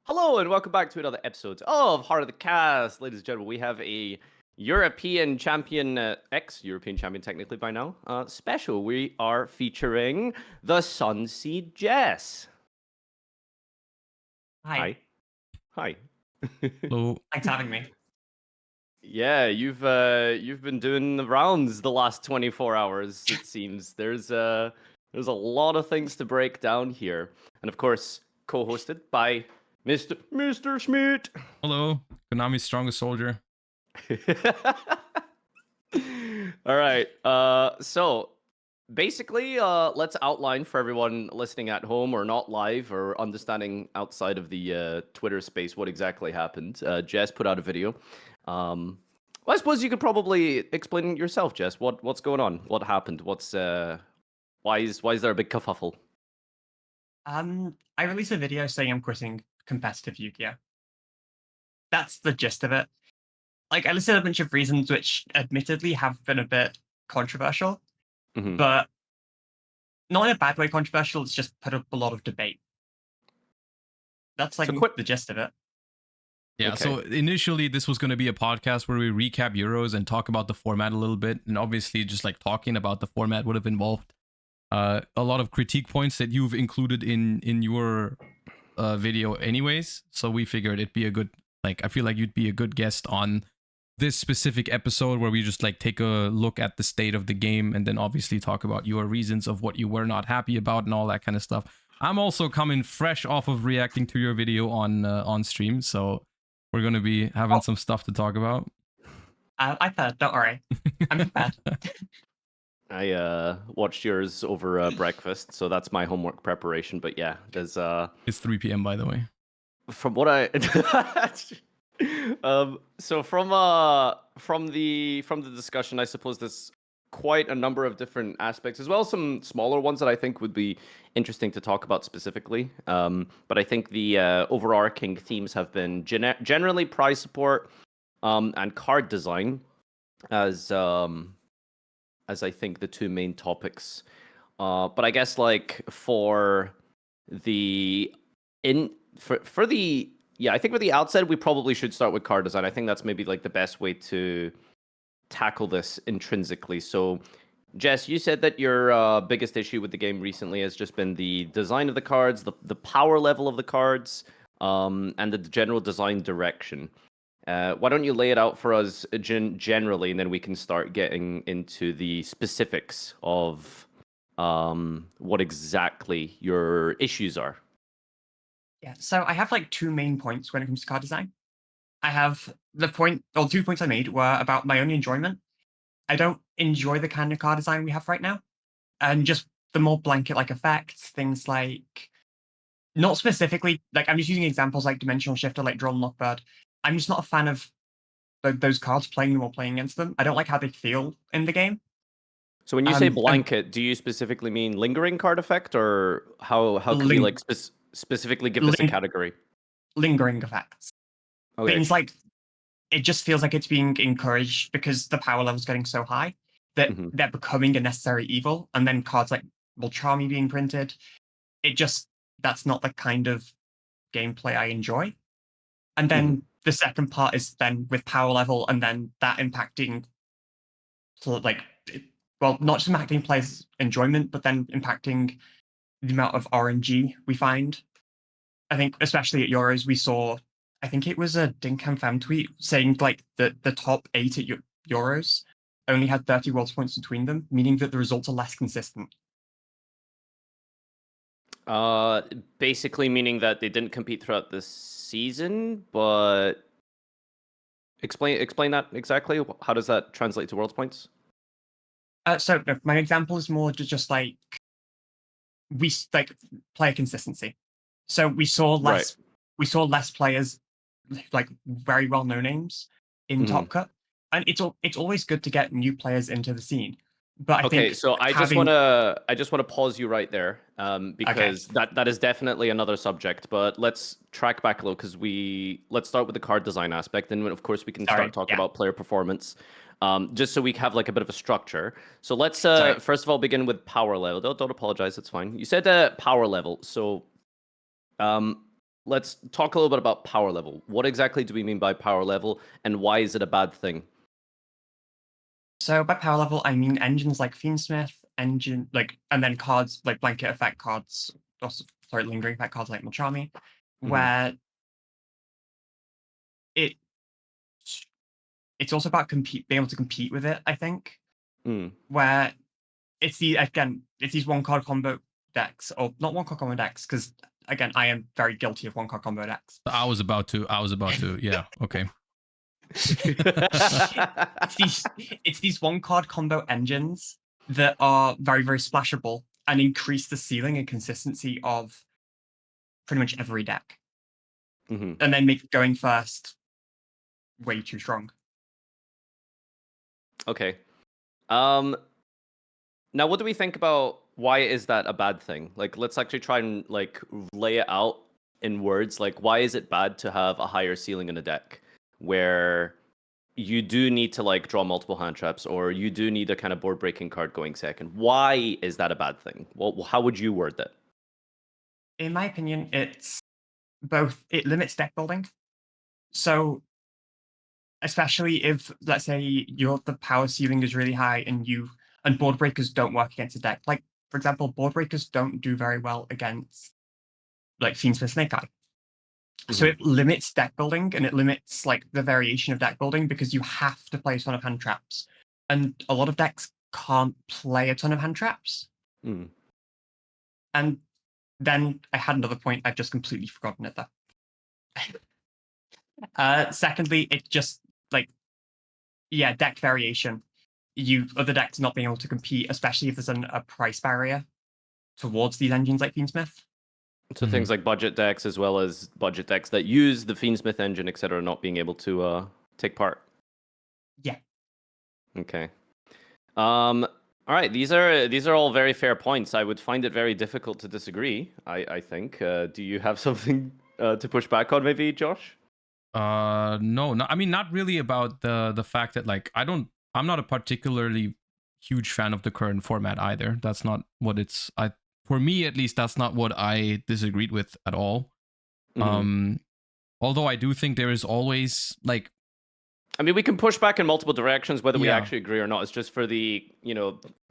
Hello and welcome back to another episode of Heart of the Cast. Ladies and gentlemen, we have a European champion, ex-European champion technically by now, special. We are featuring the Sunseed Jess. Hi, Hi. Hi. Hello. thanks for having me. Yeah, you've been doing the rounds the last 24 hours, it seems. There's a lot of things to break down here. And of course, co-hosted by Mr. Schmidt. Hello. Konami's strongest soldier. All right. So basically, let's outline for everyone listening at home or not live or understanding outside of the Twitter space what exactly happened. Jess put out a video. Well, I suppose you could probably explain yourself, Jess. What's going on? What happened? Why is there a big kerfuffle? I released a video saying I'm quitting competitive Yu-Gi-Oh. That's the gist of it. Like, I listed a bunch of reasons which admittedly have been a bit controversial, Mhm. but not in a bad way controversial, it's just put up a lot of debate. That's like the gist of it. Yeah, Okay. so initially this was going to be a podcast where we recap Euros and talk about the format a little bit. And obviously just like talking about the format would have involved a lot of critique points that you've included in your video anyways. So we figured it'd be a good, I feel like you'd be a good guest on this specific episode where we just like take a look at the state of the game and then obviously talk about your reasons of what you were not happy about and all that kind of stuff. I'm also coming fresh off of reacting to your video on stream, so we're going to be having some stuff to talk about. I've heard, don't worry. I'm prepared. I watched yours over breakfast, so that's my homework preparation. But yeah, there's It's 3 p.m. by the way. from what I so from the discussion, I suppose there's quite a number of different aspects as well, some smaller ones that I think would be interesting to talk about specifically. But I think the overarching themes have been generally prize support and card design as I think the two main topics. But I guess like for the for the I think for the outset we probably should start with card design. I think that's maybe like the best way to tackle this intrinsically. So Jess, you said that your biggest issue with the game recently has just been the design of the cards, the power level of the cards, and the general design direction. Why don't you lay it out for us generally, and then we can start getting into the specifics of what exactly your issues are. Yeah, so I have like two main points when it comes to card design. I have the point, or 2 points I made were about my own enjoyment. I don't enjoy the kind of card design we have right now. And just the more blanket like effects, things like not specifically like I'm just using examples like Dimensional Shifter, like Drawn Lockbird. I'm just not a fan of those cards, playing them or playing against them. I don't like how they feel in the game. So when you say blanket, do you specifically mean lingering card effect, or how can you like specifically give this a category? Lingering effects. Okay. Things like it just feels like it's being encouraged because the power level's getting so high that they're becoming a necessary evil, and then cards like Voltrami being printed. That's not the kind of gameplay I enjoy. And then the second part is then with power level, and then that impacting, not just impacting players' enjoyment, but then impacting the amount of RNG we find. I think, especially at Euros, we saw, I think it was a Dinkham fan tweet saying like the top 8 at Euros only had 30 worlds points between them, meaning that the results are less consistent. Basically meaning that they didn't compete throughout the season, but explain that exactly. How does that translate to worlds points? So my example is more just like player consistency. So we saw less players, like very well known names in Top Cut, and it's always good to get new players into the scene. But I think so I just want to pause you right there, because that is definitely another subject. But let's track back a little, because let's start with the card design aspect, and of course we can start talking about player performance, just so we have like a bit of a structure. So let's first of all begin with power level. Don't apologize, it's fine. You said power level, so let's talk a little bit about power level. What exactly do we mean by power level, and why is it a bad thing? So by power level, I mean engines like Fiendsmith, and then cards like blanket effect cards, sorry, lingering effect cards like Mulchami, where it it's also about being able to compete with it, I think. Where it's these one card combo decks, or not one card combo decks, because again, I am very guilty of one card combo decks. I was about to. Yeah. Okay. It's these one card combo engines that are very, very splashable and increase the ceiling and consistency of pretty much every deck. And then make going first way too strong. Okay. Now what do we think about why is that a bad thing? Like, let's actually try and like lay it out in words. Like, why is it bad to have a higher ceiling in a deck where you do need to like draw multiple hand traps, or you do need a kind of board breaking card going second? Why is that a bad thing? Well, how would you word that? In my opinion, it's both. It limits deck building. So, especially if, let's say, the power ceiling is really high and board breakers don't work against a deck. Like, for example, board breakers don't do very well against like Fiendsmith Snake Eye. So it limits deck building, and it limits like the variation of deck building, because you have to play a ton of hand traps. And a lot of decks can't play a ton of hand traps. And then I had another point, I've just completely forgotten it though. Secondly, it just deck variation. Other decks not being able to compete, especially if there's a price barrier towards these engines like Fiendsmith. So things like budget decks, as well as budget decks that use the Fiendsmith engine, etc., not being able to take part. Yeah. Okay. All right. These are all very fair points. I would find it very difficult to disagree. I think. Do you have something to push back on, maybe, Josh? No. I mean, not really about the fact that like I'm not a particularly huge fan of the current format either. That's not what for me at least, that's not what I disagreed with at all. Although I do think there is always like, I mean, we can push back in multiple directions, whether we actually agree or not. It's just for the,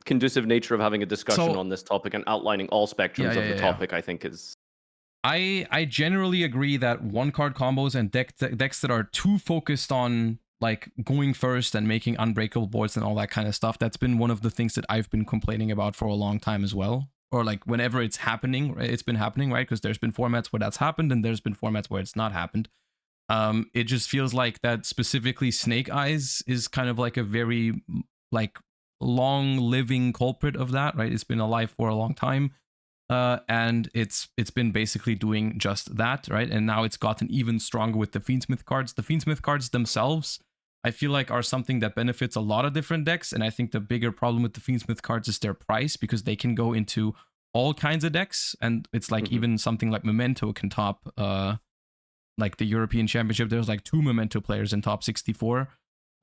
conducive nature of having a discussion on this topic and outlining all spectrums of the topic, I think is... I generally agree that one card combos and decks that are too focused on like going first and making unbreakable boards and all that kind of stuff, that's been one of the things that I've been complaining about for a long time as well. Or like whenever it's happening, right? It's been happening, right? Because there's been formats where that's happened, and there's been formats where it's not happened. It just feels like that specifically Snake Eyes is kind of like a very like long living culprit of that, right? It's been alive for a long time. And it's been basically doing just that, right? And now it's gotten even stronger with the Fiendsmith cards. The Fiendsmith cards themselves, I feel like, are something that benefits a lot of different decks. And I think the bigger problem with the Fiendsmith cards is their price, because they can go into all kinds of decks. And it's like even something like Memento can top like the European Championship. There's like 2 Memento players in top 64.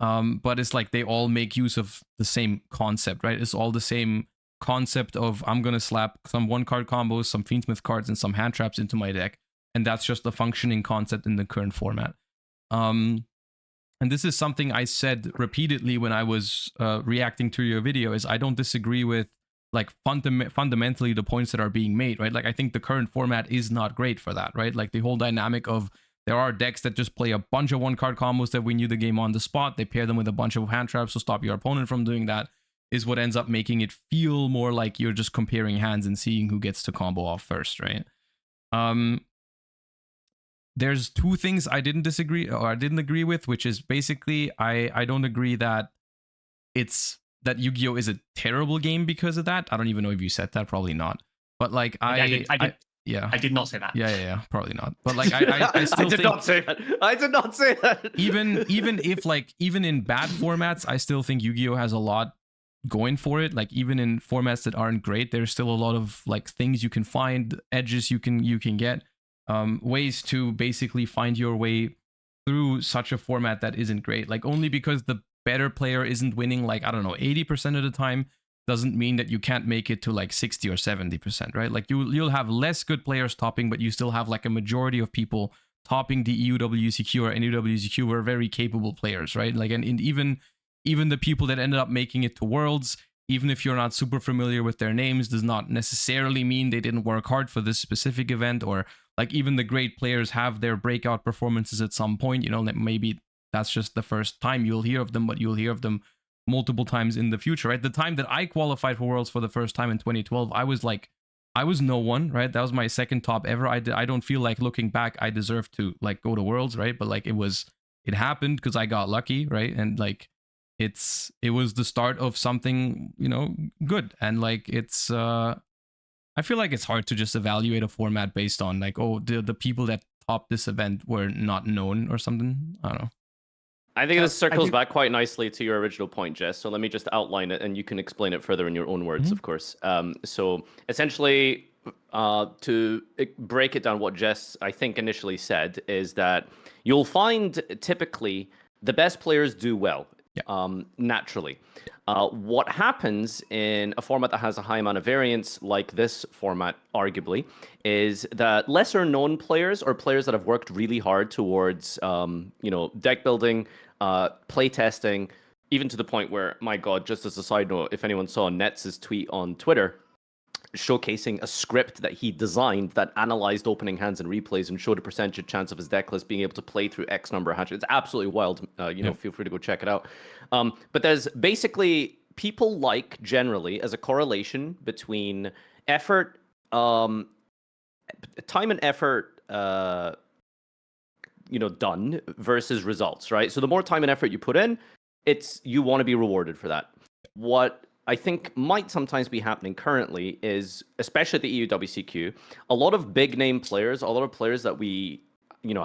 But it's like they all make use of the same concept, right? It's all the same concept of I'm going to slap some one card combos, some Fiendsmith cards, and some hand traps into my deck. And that's just the functioning concept in the current format. And this is something I said repeatedly when I was reacting to your video, is I don't disagree with like fundamentally the points that are being made, right? Like I think the current format is not great for that, right? Like the whole dynamic of there are decks that just play a bunch of one card combos that win you the game on the spot. They pair them with a bunch of hand traps to stop your opponent from doing that, is what ends up making it feel more like you're just comparing hands and seeing who gets to combo off first, right? There's 2 things I didn't agree with, which is basically I don't agree that Yu-Gi-Oh is a terrible game because of that. I don't even know if you said that, probably not. But like I did not say that. Yeah, probably not. But like I still I did not say that. I did not say that. even in bad formats, I still think Yu-Gi-Oh has a lot going for it. Like even in formats that aren't great, there's still a lot of like things you can find, edges you can get, ways to basically find your way through such a format that isn't great. Like only because the better player isn't winning like, I don't know, 80% of the time, doesn't mean that you can't make it to like 60 or 70%, right? Like you'll have less good players topping, but you still have like a majority of people topping the EUWCQ or NUWCQ who are very capable players, right? Like, and even the people that ended up making it to Worlds, even if you're not super familiar with their names, does not necessarily mean they didn't work hard for this specific event. Or like even the great players have their breakout performances at some point, you know, that maybe that's just the first time you'll hear of them, but you'll hear of them multiple times in the future, right? The time that I qualified for Worlds for the first time in 2012, I was no one, right? That was my second top ever. I don't feel like looking back, I deserve to like go to Worlds, right? But like it happened because I got lucky, right? And like it was the start of something, you know, good. And like I feel like it's hard to just evaluate a format based on like, oh, the people that topped this event were not known or something. I don't know. I think this circles back quite nicely to your original point, Jess. So let me just outline it, and you can explain it further in your own words, of course. So essentially, to break it down, what Jess, I think, initially said is that you'll find typically the best players do well, naturally. What happens in a format that has a high amount of variance, like this format, arguably, is that lesser known players or players that have worked really hard towards, deck building, play testing, even to the point where, my God, just as a side note, if anyone saw Nets' tweet on Twitter, showcasing a script that he designed that analyzed opening hands and replays and showed a percentage chance of his deck list being able to play through X number of hands. It's absolutely wild. Feel free to go check it out. But there's basically people like generally as a correlation between effort, time and effort, done versus results, right? So the more time and effort you put in, you want to be rewarded for that. What I think might sometimes be happening currently is, especially at the EUWCQ, a lot of big name players, a lot of players that we,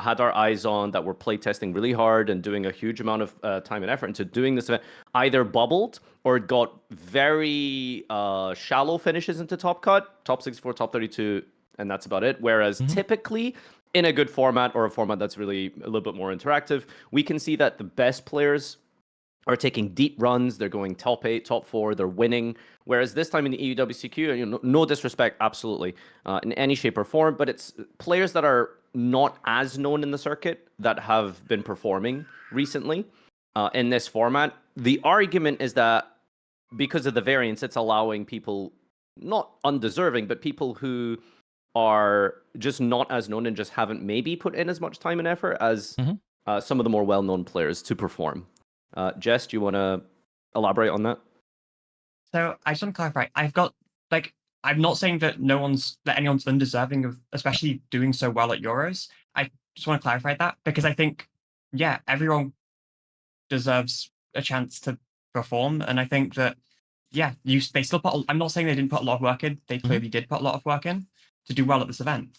had our eyes on, that were play testing really hard and doing a huge amount of time and effort into doing this event, either bubbled or got very shallow finishes into top cut, top 64, top 32, and that's about it. Whereas typically in a good format or a format that's really a little bit more interactive, we can see that the best players are taking deep runs. They're going top 8, top 4. They're winning. Whereas this time in the EUWCQ, no disrespect, absolutely, in any shape or form, but it's players that are not as known in the circuit that have been performing recently in this format. The argument is that because of the variance, it's allowing people, not undeserving, but people who are just not as known and just haven't maybe put in as much time and effort as some of the more well-known players to perform. Jess, do you want to elaborate on that? So I just want to clarify. I'm not saying that anyone's undeserving of, especially doing so well at Euros. I just want to clarify that because I think, everyone deserves a chance to perform, and I think that, they still put. I'm not saying they didn't put a lot of work in. They clearly did put a lot of work in to do well at this event.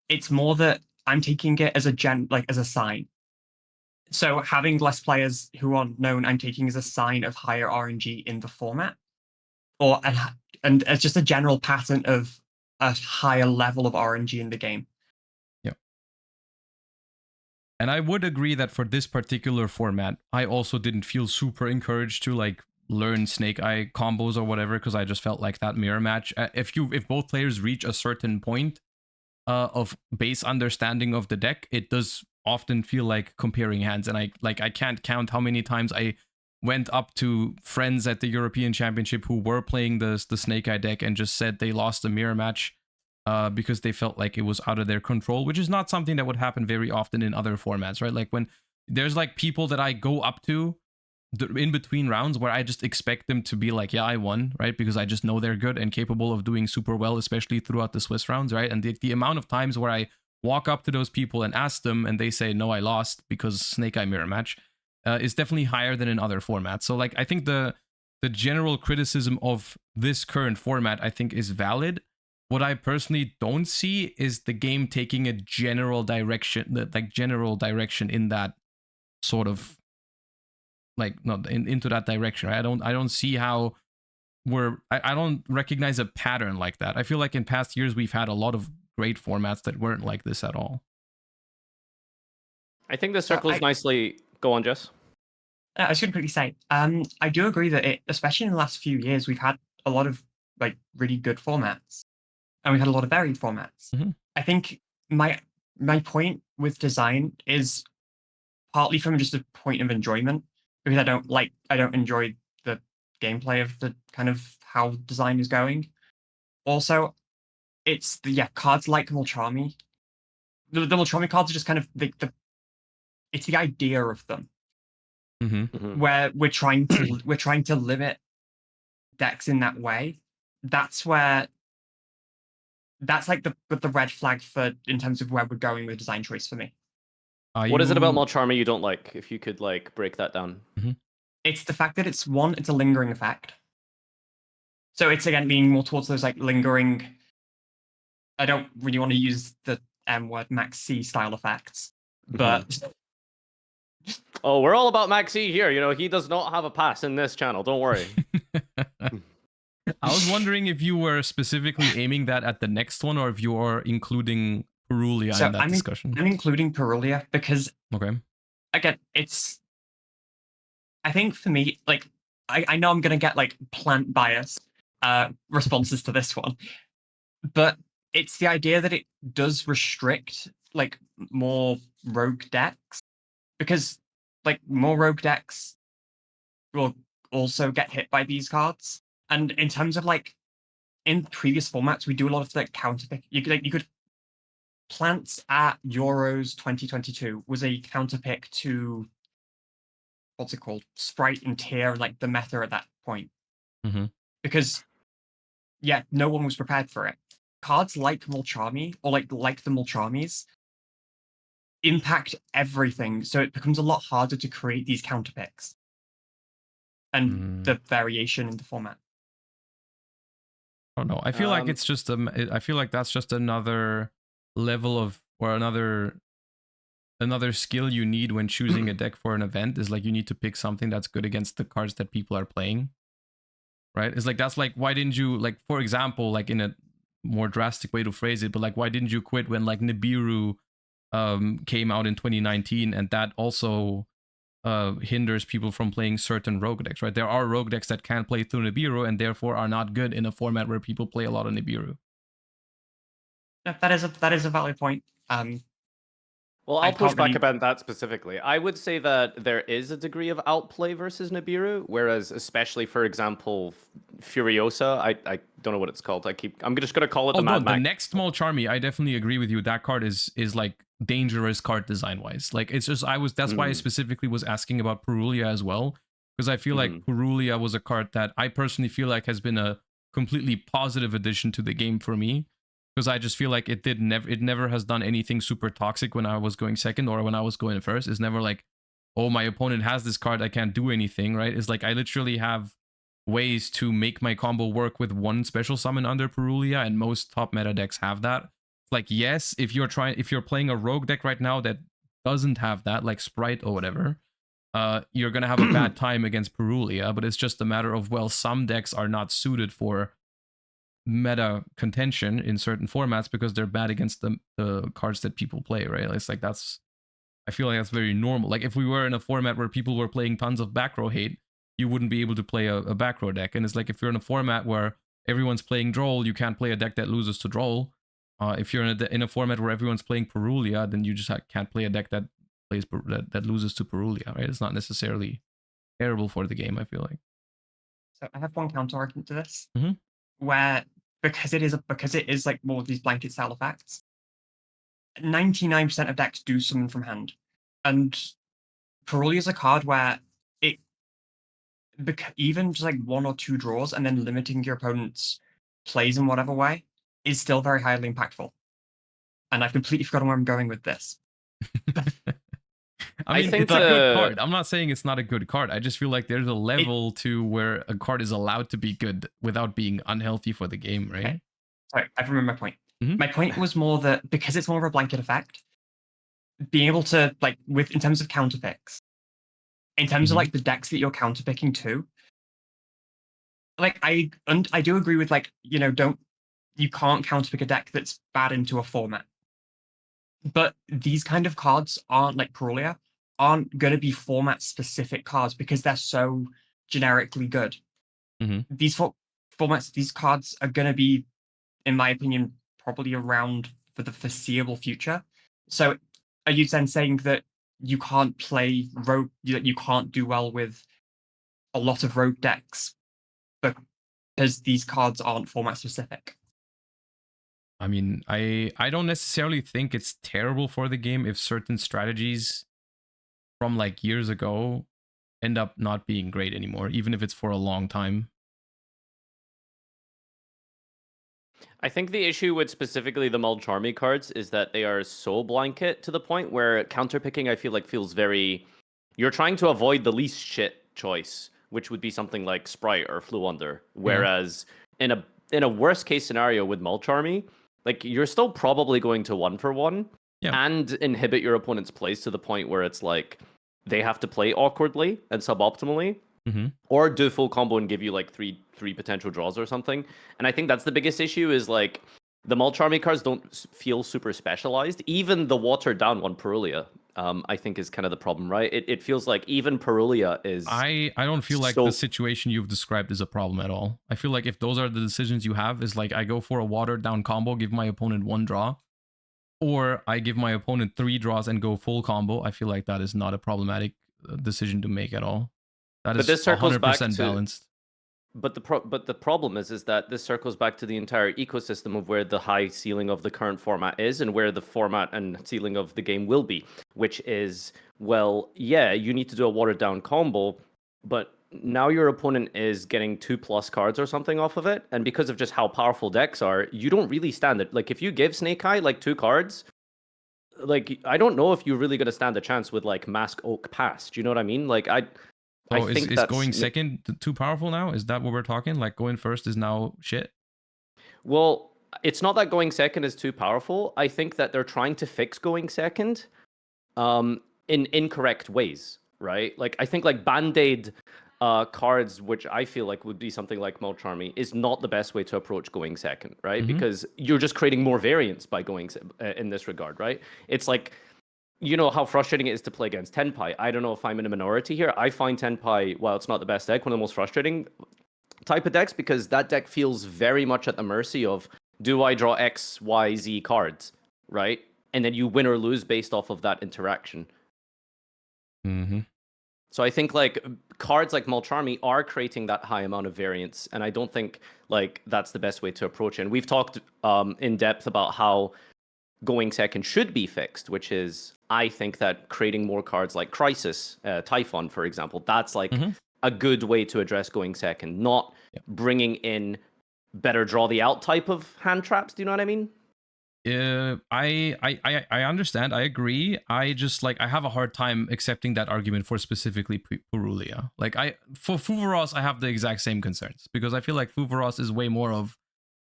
It's more that I'm taking it as as a sign. So having less players who are known, I'm taking as a sign of higher RNG in the format, and as just a general pattern of a higher level of RNG in the game. Yeah. And I would agree that for this particular format, I also didn't feel super encouraged to like learn Snake Eye combos or whatever, because I just felt like that mirror match. If both players reach a certain point of base understanding of the deck, it does often feel like comparing hands. And I can't count how many times I went up to friends at the European Championship who were playing the Snake Eye deck and just said they lost a mirror match because they felt like it was out of their control, which is not something that would happen very often in other formats, right? Like when there's like people that I go up to in between rounds where I just expect them to be like, yeah, I won, right? Because I just know they're good and capable of doing super well, especially throughout the Swiss rounds, right? And the amount of times where I walk up to those people and ask them and they say, no, I lost because Snake Eye mirror match is definitely higher than in other formats. So like, I think the general criticism of this current format, I think, is valid. What I personally don't see is the game taking a general direction in that sort of like not into that direction. Right? I don't see how I don't recognize a pattern like that. I feel like in past years we've had a lot of great formats that weren't like this at all. I think this circles nicely. Go on, Jess. I was going to quickly say, I do agree that especially in the last few years, we've had a lot of like really good formats, and we had a lot of varied formats. I think my point with design is partly from just a point of enjoyment, because I don't enjoy the gameplay of the kind of how design is going. Also, it's cards like Mulchami. The Mulchami cards are just kind of it's the idea of them, where we're trying to limit decks in that way. That's like the red flag for in terms of where we're going with design choice for me. What is it about Mulcharmy you don't like? If you could like break that down. It's the fact that it's a lingering effect. So it's again being more towards those like lingering. I don't really want to use the M word, Max C style effects, but oh, we're all about Max C here. You know, he does not have a pass in this channel. Don't worry. I was wondering if you were specifically aiming that at the next one, or if you are including Perulia in that discussion. I'm including Perulia because, again, I think for me, like, I know I'm going to get, like, plant bias responses to this one, but it's the idea that it does restrict, like, more rogue decks, because, like, more rogue decks will also get hit by these cards. And in terms of, like, in previous formats, we do a lot of, like, counterpick. You could Plants at Euros 2022 was a counterpick to what's it called? Sprite and Tier, like the meta at that point. Because no one was prepared for it. Cards like Mulchami or like the Mulchamis impact everything, so it becomes a lot harder to create these counterpicks and the variation in the format. I don't know. I feel like it's just I feel like that's just another level of, or another skill you need when choosing a deck for an event, is like you need to pick something that's good against the cards that people are playing, right? It's like, that's like, why didn't you, like, for example, like in a more drastic way to phrase it, but like, why didn't you quit when like Nibiru came out in 2019, and that also hinders people from playing certain rogue decks, right? There are rogue decks that can't play through Nibiru and therefore are not good in a format where people play a lot of Nibiru. That is a valid point. Well, I'll push back about that specifically. I would say that there is a degree of outplay versus Nibiru, whereas especially, for example, Furiosa, I don't know what it's called. I'm just gonna call it the Mad Max. The next Mulcharmy, I definitely agree with you. That card is like dangerous card design wise. Like, it's just that's why I specifically was asking about Perulia as well, because I feel like Perulia was a card that I personally feel like has been a completely positive addition to the game for me. Because I just feel like it never has done anything super toxic when I was going second or when I was going first. It's never like, oh, my opponent has this card, I can't do anything, right? It's like I literally have ways to make my combo work with one special summon under Perulia, and most top meta decks have that. Like, yes, if you're playing a rogue deck right now that doesn't have that, like Sprite or whatever, you're gonna have a bad time against Perulia. But it's just a matter of, well, some decks are not suited for meta contention in certain formats because they're bad against the cards that people play, right? It's like, I feel like that's very normal. Like, if we were in a format where people were playing tons of back row hate, you wouldn't be able to play a back row deck. And it's like, if you're in a format where everyone's playing Droll, you can't play a deck that loses to Droll. If you're in a format where everyone's playing Perulia, then you just can't play a deck that plays that loses to Perulia, right? It's not necessarily terrible for the game, I feel like. So I have one counter argument to this, where because it is like more of these blanket style effects, 99% of decks do summon from hand, and Perulia is a card where it even just like one or two draws and then limiting your opponent's plays in whatever way is still very highly impactful. And I've completely forgotten where I'm going with this. I mean, it's a good card. I'm not saying it's not a good card. I just feel like there's a level to where a card is allowed to be good without being unhealthy for the game, right? Okay. Sorry, I remember my point. My point was more that because it's more of a blanket effect, being able to, like, in terms of counterpicks, in terms of like the decks that you're counterpicking to, like I do agree with, like, you can't counterpick a deck that's bad into a format. But these kind of cards aren't, like Perulia, aren't going to be format-specific cards because they're so generically good. These formats, these cards are going to be, in my opinion, probably around for the foreseeable future. So are you then saying that you can't play rogue, that you can't do well with a lot of rogue decks because these cards aren't format specific? I mean, I don't necessarily think it's terrible for the game if certain strategies from like years ago end up not being great anymore, even if it's for a long time. I think the issue with specifically the Mulcharmy cards is that they are so blanket to the point where counterpicking, I feel like, feels very... You're trying to avoid the least shit choice, which would be something like Sprite or Flew Under. Whereas in a worst case scenario with Mulcharmy, like, you're still probably going to 1-for-1 and inhibit your opponent's plays to the point where it's like they have to play awkwardly and suboptimally. Or do full combo and give you like three potential draws or something. And I think that's the biggest issue is like the Mulcharmy cards don't feel super specialized. Even the watered down one, Perulia, I think is kind of the problem, right? It feels like even Perulia is... I don't feel like the situation you've described is a problem at all. I feel like if those are the decisions you have, is like I go for a watered down combo, give my opponent 1 draw, or I give my opponent 3 draws and go full combo. I feel like that is not a problematic decision to make at all. That is 100% balanced. But the problem is that this circles back to the entire ecosystem of where the high ceiling of the current format is and where the format and ceiling of the game will be, which is, well, yeah, you need to do a watered down combo, but now your opponent is getting 2+ cards or something off of it, and because of just how powerful decks are, you don't really stand it. Like, if you give Snake Eye like 2 cards, like, I don't know if you're really going to stand a chance with like Mask Oak Pass. Do you know what I mean? Like, Oh, is going second too powerful now? Is that what we're talking? Like going first is now shit? Well, it's not that going second is too powerful. I think that they're trying to fix going second in incorrect ways, right? Like, I think like Band-Aid cards, which I feel like would be something like Mulcharmy, is not the best way to approach going second, right? Because you're just creating more variance by going in this regard, right? It's like... You know how frustrating it is to play against Tenpai. I don't know if I'm in a minority here. I find Tenpai, while it's not the best deck, one of the most frustrating type of decks because that deck feels very much at the mercy of, do I draw X, Y, Z cards, right? And then you win or lose based off of that interaction. So I think like cards like Mulcharmy are creating that high amount of variance, and I don't think like that's the best way to approach it. And we've talked in depth about how going second should be fixed, which is, I think that creating more cards like Crisis, Typhon, for example, that's like a good way to address going second, not bringing in better draw the out type of hand traps. Do you know what I mean? I understand. I agree. I just like I have a hard time accepting that argument for specifically Perulia. Like for Fuvaros, I have the exact same concerns because I feel like Fuvaros is way more of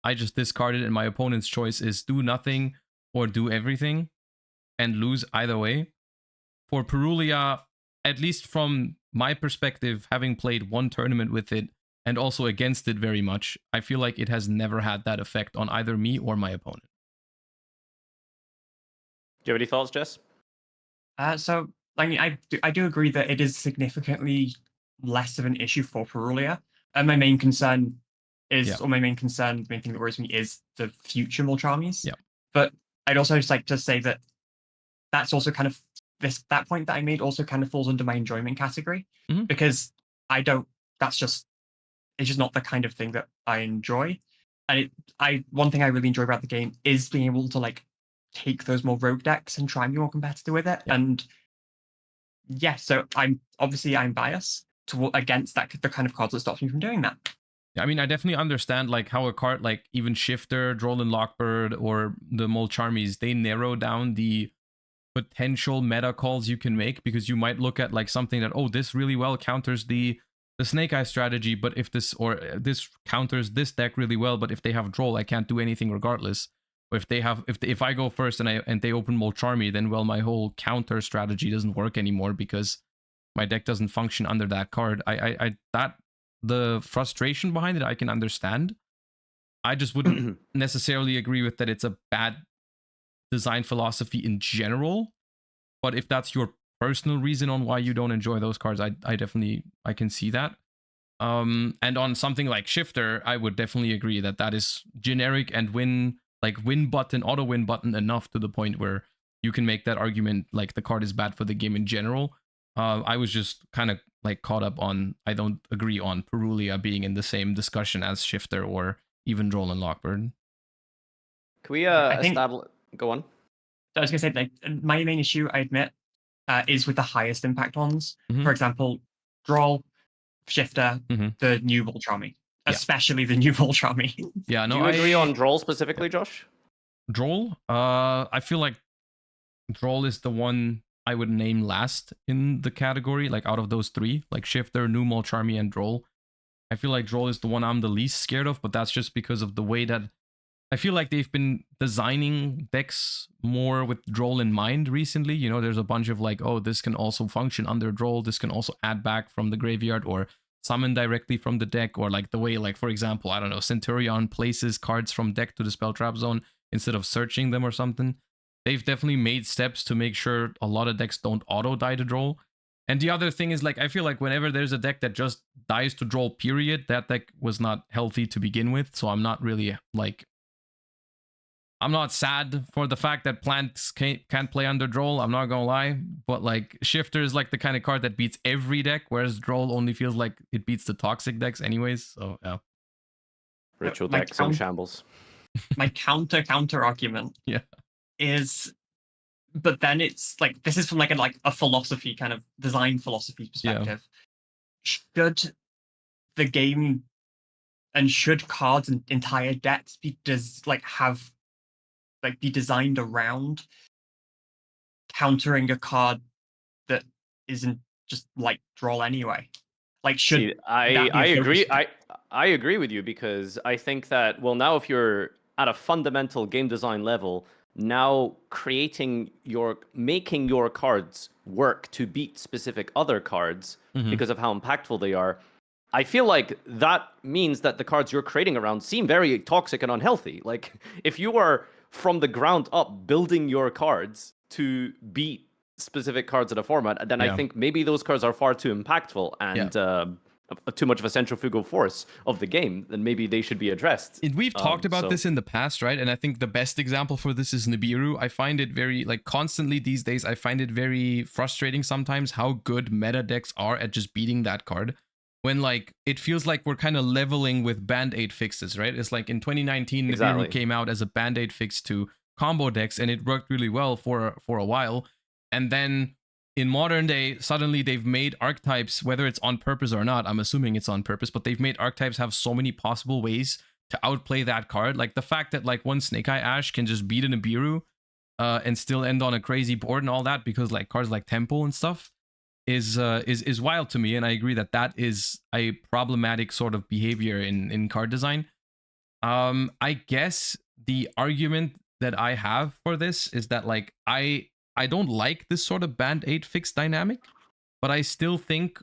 I just discarded and my opponent's choice is do nothing or do everything and lose either way. For Perulia, at least from my perspective, having played one tournament with it and also against it very much, I feel like it has never had that effect on either me or my opponent. Do you have any thoughts, Jess? So, I mean, I do agree that it is significantly less of an issue for Perulia. And my main concern is, or my main thing that worries me is the future Mulcharmies. Yeah. But I'd also just like to say that that's also kind of that point that I made also kind of falls under my enjoyment category because it's just not the kind of thing that I enjoy. And one thing I really enjoy about the game is being able to like take those more rogue decks and try and be more competitive with it. And yeah, so I'm biased against that, the kind of cards that stops me from doing that. I mean, I definitely understand like how a card like even Shifter, Drollin Lockbird, or the Mulcharmies, they narrow down the potential meta calls you can make because you might look at like something that, oh, this really well counters the Snake Eye strategy, but if this counters this deck really well, but if they have Droll, I can't do anything regardless. Or if I go first and they open Mulcharmy, then well, my whole counter strategy doesn't work anymore because my deck doesn't function under that card. The frustration behind it, I can understand. I just wouldn't necessarily agree with that it's a bad design philosophy in general. But if that's your personal reason on why you don't enjoy those cards, I definitely can see that. And on something like Shifter, I would definitely agree that that is generic and win button, auto win button enough to the point where you can make that argument like the card is bad for the game in general. I was just kind of like caught up on, I don't agree on Perulia being in the same discussion as Shifter or even Droll and Lockbird. Can we I think- establish? Go on. I was gonna say, like, my main issue, I admit, is with the highest impact ones. Mhm. For example, Droll, Shifter, Mhm. the new Voltrami, Yeah. especially the new Voltrami. Yeah, no, Do you agree on Droll specifically, Josh? Droll? I feel like Droll is the one I would name last in the category, like out of those three, like Shifter, New Molcharmy, and Droll. I feel like Droll is the one I'm the least scared of, but that's just because of the way that I feel like they've been designing decks more with Droll in mind recently. You know, there's a bunch of like, oh, this can also function under Droll. This can also add back from the graveyard or summon directly from the deck, or like the way, like, for example, I don't know, Centurion places cards from deck to the spell trap zone instead of searching them or something. They've definitely made steps to make sure a lot of decks don't auto die to Droll. And the other thing is, like, I feel like whenever there's a deck that just dies to Droll, period, that deck was not healthy to begin with. So I'm not really like, I'm not sad for the fact that plants can't play under Droll, I'm not gonna lie. But like, Shifter is like the kind of card that beats every deck, whereas Droll only feels like it beats the toxic decks anyways. So yeah. Ritual My decks in shambles. My counter argument Yeah. is, but then it's like, this is from like a philosophy, kind of design philosophy perspective. Should the game and should cards and entire decks be be designed around countering a card that isn't just like Droll anyway? Like, should See, I agree. I agree with you, because I think that, well, now if you're at a fundamental game design level, now making your cards work to beat specific other cards because of how impactful they are, I feel like that means that the cards you're creating around seem very toxic and unhealthy. Like, if you are from the ground up building your cards to beat specific cards in a format, then I think maybe those cards are far too impactful and too much of a centrifugal force of the game, then maybe they should be addressed. We've talked about this in the past, right? And I think the best example for this is Nibiru. I find it very, like, constantly these days, I find it very frustrating sometimes how good meta decks are at just beating that card. When, like, it feels like we're kind of leveling with Band-Aid fixes, right? It's like in 2019, Nibiru came out as a Band-Aid fix to combo decks, and it worked really well for a while. And then in modern day, suddenly they've made archetypes, whether it's on purpose or not, I'm assuming it's on purpose, but they've made archetypes have so many possible ways to outplay that card. Like the fact that like one Snake Eye Ash can just beat a Nibiru and still end on a crazy board and all that, because like cards like Tempo and stuff is wild to me. And I agree that that is a problematic sort of behavior in card design. I guess the argument that I have for this is that like I don't like this sort of Band-Aid fix dynamic, but I still think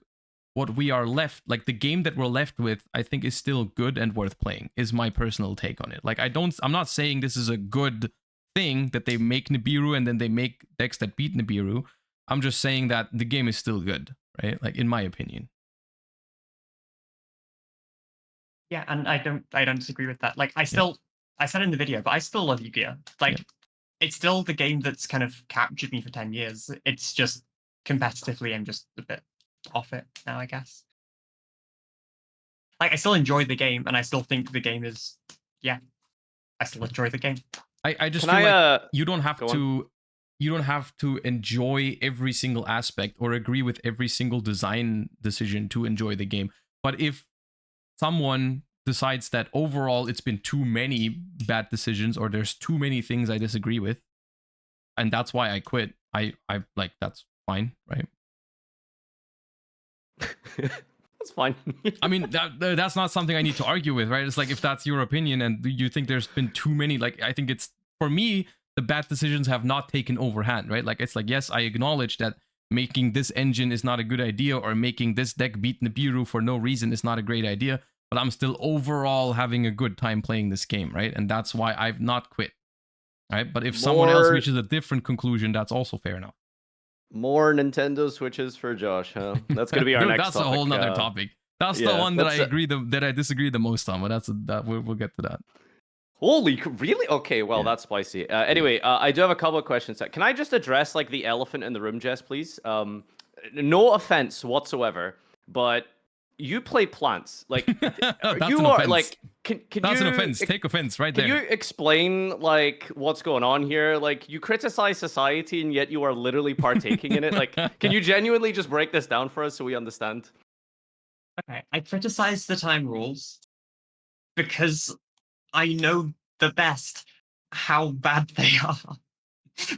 what we are left, like the game that we're left with, I think is still good and worth playing, is my personal take on it. Like I'm not saying this is a good thing that they make Nibiru and then they make decks that beat Nibiru. I'm just saying that the game is still good, right? Like in my opinion. Yeah, and I don't disagree with that. Like I said in the video, but I still love Yu-Gi-Oh! Like it's still the game that's kind of captured me for 10 years. It's just competitively I'm just a bit off it now, I guess. Like I still enjoy the game and I still think the game is I still enjoy the game. I just feel like you don't have to enjoy every single aspect or agree with every single design decision to enjoy the game. But if someone decides that overall it's been too many bad decisions or there's too many things I disagree with, and that's why I quit, I like, that's fine, right? That's fine. I mean, that's not something I need to argue with, right? It's like, if that's your opinion and you think there's been too many, like, I think it's, for me, the bad decisions have not taken overhand, right? Like, it's like, yes, I acknowledge that making this engine is not a good idea, or making this deck beat Nibiru for no reason is not a great idea, but I'm still overall having a good time playing this game, right? And that's why I've not quit, right? But if someone else reaches a different conclusion, that's also fair enough. More Nintendo Switches for Josh, huh? That's going to be our next that's topic. A whole nother topic. That's the one that I disagree the most on, but we'll get to that. Really? Okay, well, that's spicy. Anyway, I do have a couple of questions. Can I just address like the elephant in the room, Jess, please? No offense whatsoever, but you play plants. Like That's you an are offense. like can That's you an offense. Take offense right there. Can you explain like what's going on here? Like you criticize society and yet you are literally partaking in it. Like can you genuinely just break this down for us so we understand? Okay, I criticize the time rules because I know the best how bad they are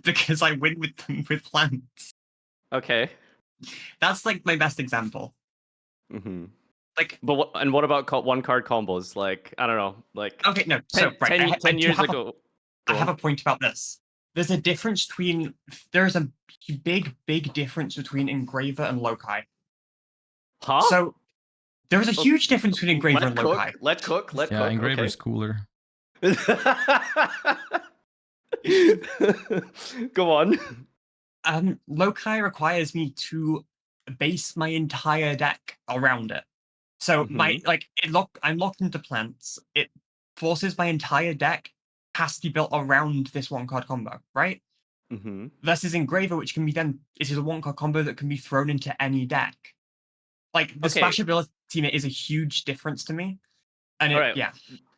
because I win with them with plants. Okay. That's like my best example. Mm-hmm. Like, but what about one card combos? Like I don't know, like okay, no. So right, 10 years ago. I have a point about this. There's a difference between there's a big difference between engraver and loci. Huh? So there's a huge difference between engraver and loci. Let cook. Yeah, engraver's cooler. Go on. Loci requires me to base my entire deck around it. So I'm locked into plants. It forces my entire deck has to be built around this one card combo, right? Mm-hmm. Versus engraver, which can be it is a one card combo that can be thrown into any deck. Like the splashability is a huge difference to me. And yeah.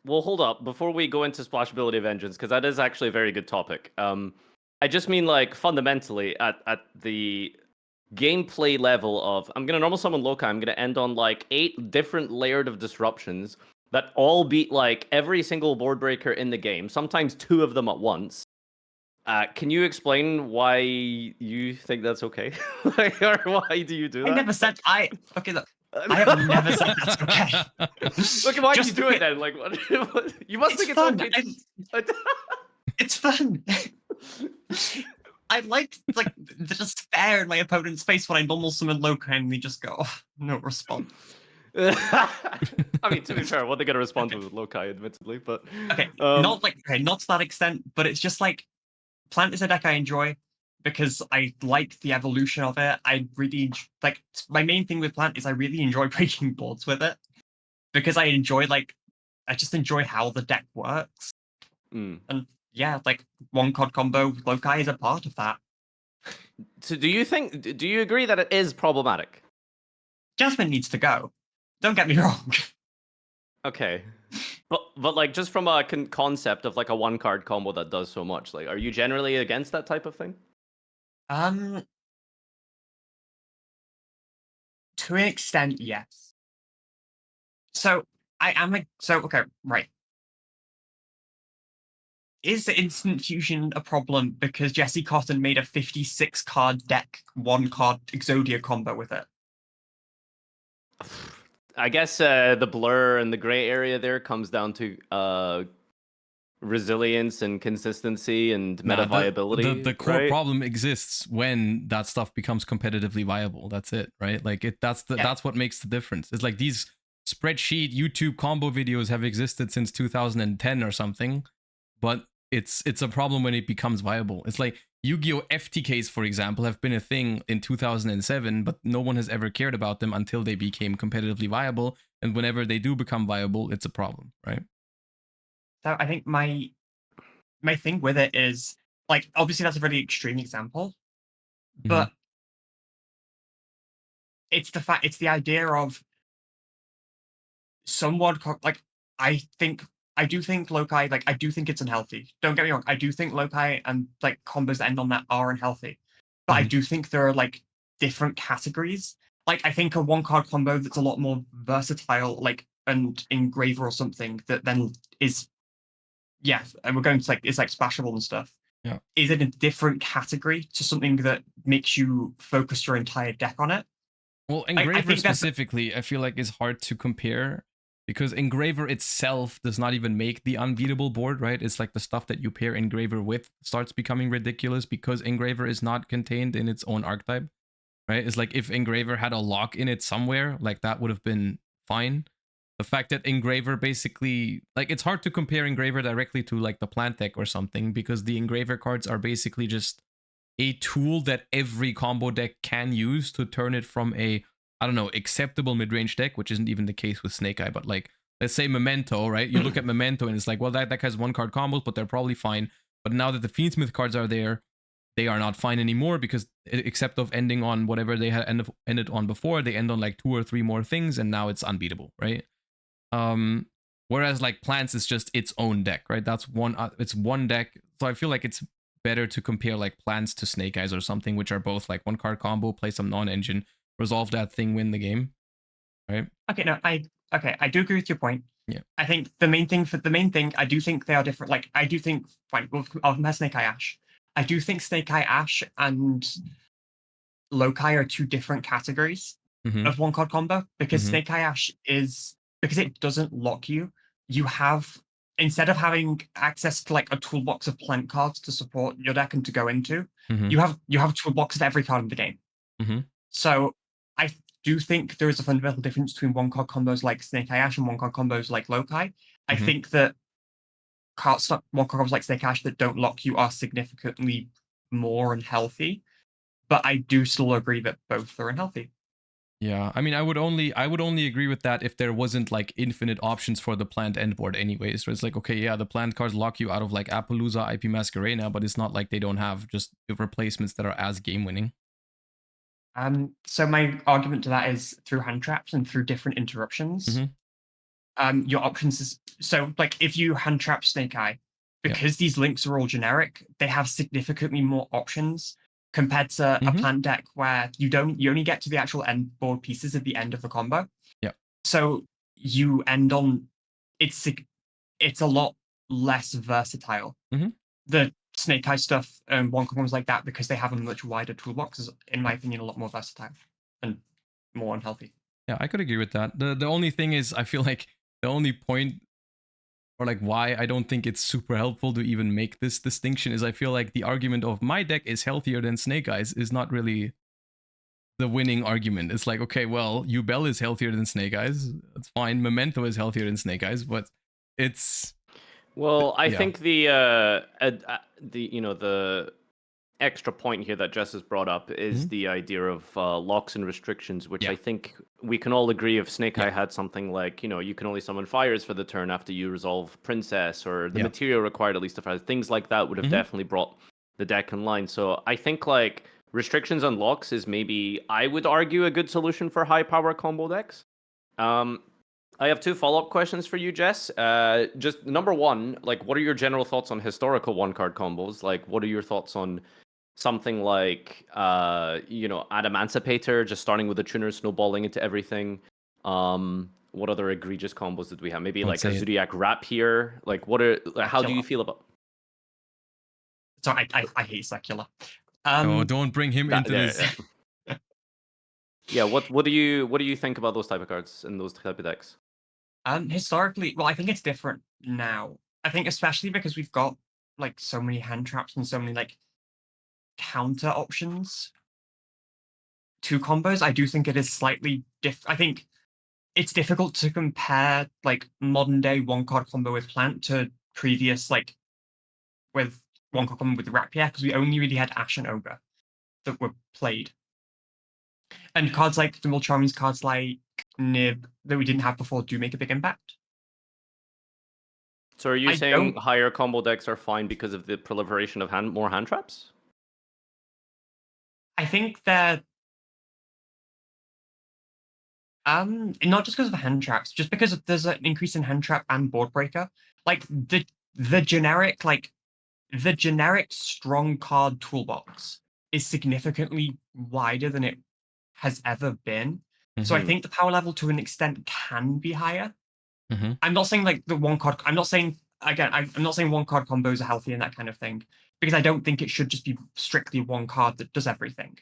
Well, hold up before we go into splashability of engines, because that is actually a very good topic. I just mean like fundamentally at the gameplay level of I'm gonna normal summon Loci. I'm gonna end on like 8 different layered of disruptions that all beat like every single board breaker in the game. Sometimes 2 of them at once. Can you explain why you think that's okay? Like, or why do you do that? I never said okay, look. I have never said that's okay. Look, why do you do it then? Like, what you must think it's fun. okay. It's fun. I like the despair in my opponent's face when I normal summon Loci and they just go, oh, no response. I mean, to be fair, what they gonna respond to with Loci, admittedly, but okay, not to that extent, but it's just like Plant is a deck I enjoy because I like the evolution of it. I really like my main thing with Plant is I really enjoy breaking boards with it because I just enjoy how the deck works. And yeah, like one card combo Loci is a part of that. So do you agree that it is problematic? Jasmine needs to go. Don't get me wrong. Okay. But like just from a concept of like a one card combo that does so much, like are you generally against that type of thing? To an extent, yes. So I am okay, right. Is instant fusion a problem because Jesse Cotton made a 56 card deck, 1 card Exodia combo with it? I guess the blur and the gray area there comes down to resilience and consistency and meta viability. The core problem exists when that stuff becomes competitively viable. That's it, right? Like that's what makes the difference. It's like these spreadsheet YouTube combo videos have existed since 2010 or something, but it's a problem when it becomes viable. It's like Yu-Gi-Oh! FTKs, for example, have been a thing in 2007, but no one has ever cared about them until they became competitively viable. And whenever they do become viable, it's a problem, right? So I think my thing with it is, like, obviously that's a really extreme example, but it's the idea of someone, like, I do think Loci, like, I do think it's unhealthy. Don't get me wrong. I do think Loci and, like, combos that end on that are unhealthy. But I do think there are, like, different categories. Like, I think a one-card combo that's a lot more versatile, like, and engraver or something that then is, and we're going to, like, it's, like, splashable and stuff. Yeah. Is in a different category to something that makes you focus your entire deck on it. Well, engraver specifically, I feel like is hard to compare because engraver itself does not even make the unbeatable board, right? It's like the stuff that you pair engraver with starts becoming ridiculous because engraver is not contained in its own archetype, right? It's like if engraver had a lock in it somewhere, like that would have been fine. The fact that engraver basically, like, it's hard to compare engraver directly to like the plant deck or something because the engraver cards are basically just a tool that every combo deck can use to turn it from a I don't know, acceptable mid-range deck, which isn't even the case with Snake Eye, but like, let's say Memento, right? You look at Memento and it's like, well, that deck has 1-card combos, but they're probably fine. But now that the Fiendsmith cards are there, they are not fine anymore because except of ending on whatever they had ended on before, they end on like 2 or 3 more things, and now it's unbeatable, right? Whereas like Plants is just its own deck, right? That's it's one deck. So I feel like it's better to compare like Plants to Snake Eyes or something, which are both like 1-card combo, play some non-engine, resolve that thing, win the game, right? Okay, no, I do agree with your point. Yeah. I think the main thing, I do think they are different. Like, I do think, fine, I'll compare Snake Eye Ash. I do think Snake Eye Ash and Lokai are 2 different categories of 1-card combo, because Snake Eye Ash is, because it doesn't lock you, you have, instead of having access to like a toolbox of plant cards to support your deck and to go into, you have a toolbox of every card in the game. So I do think there is a fundamental difference between 1-card combos like Snake Eye Ash and 1-card combos like Lokai. I think that 1-card combos like Snake Ash that don't lock you are significantly more unhealthy, but I do still agree that both are unhealthy. Yeah, I mean, I would only agree with that if there wasn't like infinite options for the plant end board anyways. So it's like, okay, yeah, the plant cards lock you out of like Appaloosa, IP Masquerena, but it's not like they don't have just the replacements that are as game winning. So my argument to that is through hand traps and through different interruptions. Your options is, so like if you hand trap Snake Eye, because these links are all generic, they have significantly more options compared to a plant deck where you only get to the actual end board pieces at the end of the combo. Yeah. So you end on, it's a lot less versatile. The Snake Eye stuff and 1-card combos like that, because they have a much wider toolbox, is, in my opinion, a lot more versatile and more unhealthy. Yeah, I could agree with that. The only thing is, I feel like the only point, or like why I don't think it's super helpful to even make this distinction, is I feel like the argument of my deck is healthier than Snake Eyes is not really the winning argument. It's like, okay, well, Yubel is healthier than Snake Eyes. That's fine. Memento is healthier than Snake Eyes, but it's... Well, I yeah. think the extra point here that Jess has brought up is the idea of locks and restrictions, which I think we can all agree if Snake Eye had something like, you can only summon fires for the turn after you resolve Princess, or the material required at least to fire, things like that would have definitely brought the deck in line. So I think like restrictions and locks is maybe, I would argue, a good solution for high power combo decks. I have 2 follow-up questions for you, Jess. Just number 1, like, what are your general thoughts on historical 1-card combos? Like, what are your thoughts on something like, Adamancipator, just starting with a tuner, snowballing into everything? What other egregious combos did we have? Maybe like a Zodiac Wrap here. Like, how do you feel about? So I hate Secular. Oh, don't bring him into this. Yeah, what do you think about those type of cards and those type of decks? Historically, well, I think it's different now. I think especially because we've got like so many hand traps and so many like counter options to combos. I do think it is slightly I think it's difficult to compare like modern day 1-card combo with Plant to previous like with 1-card combo with Rapier, because we only really had Ash and Ogre that were played. And cards like the Mulcharmies, cards like Nib that we didn't have before do make a big impact. So are you saying higher combo decks are fine because of the proliferation of more hand traps? I think that not just because of hand traps, just because there's an increase in hand trap and board breaker. Like the generic strong card toolbox is significantly wider than it has ever been. So I think the power level to an extent can be higher. I'm not saying like the 1-card. I'm not saying 1-card combos are healthy and that kind of thing, because I don't think it should just be strictly 1 card that does everything.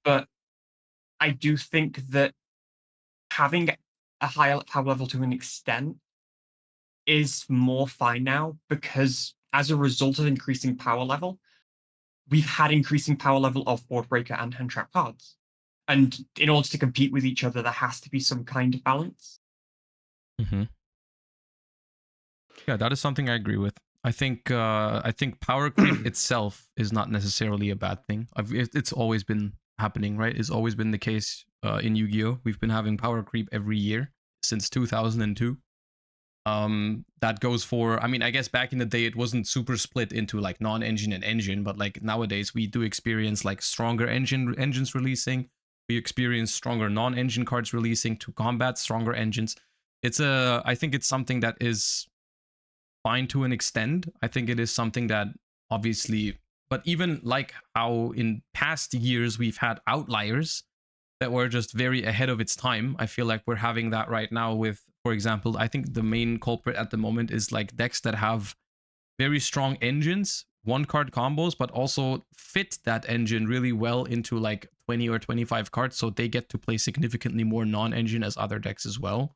But I do think that having a higher power level to an extent is more fine now, because as a result of increasing power level, we've had increasing power level of board breaker and hand trap cards. And in order to compete with each other, there has to be some kind of balance. Yeah, that is something I agree with. I think power creep itself is not necessarily a bad thing. It's always been happening, right? It's always been the case. in Yu-Gi-Oh. We've been having power creep every year since 2002. That goes for, I mean, I guess back in the day it wasn't super split into like non-engine and engine, but like nowadays we do experience like stronger engines releasing. We experience stronger non-engine cards releasing to combat stronger engines. I think it's something that is fine to an extent. I think it is something that obviously, but even like how in past years we've had outliers that were just very ahead of its time. I feel like we're having that right now with, for example, I think the main culprit at the moment is like decks that have very strong engines, one card combos, but also fit that engine really well into like 20 or 25 cards, so they get to play significantly more non-engine as other decks as well.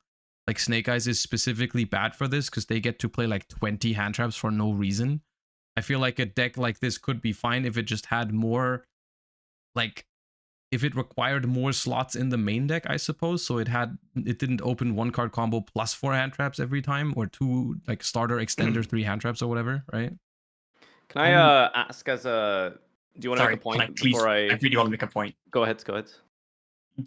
Like Snake Eyes is specifically bad for this because they get to play like 20 hand traps for no reason. I feel like a deck like this could be fine if it just had more, like, if it required more slots in the main deck, I suppose. So it didn't open one card combo plus 4 hand traps every time, or 2 like starter extender 3 hand traps or whatever, right? Can I ask as a? Do you want to Sorry, make a point please, before I really want to make a point. Go ahead. Go ahead.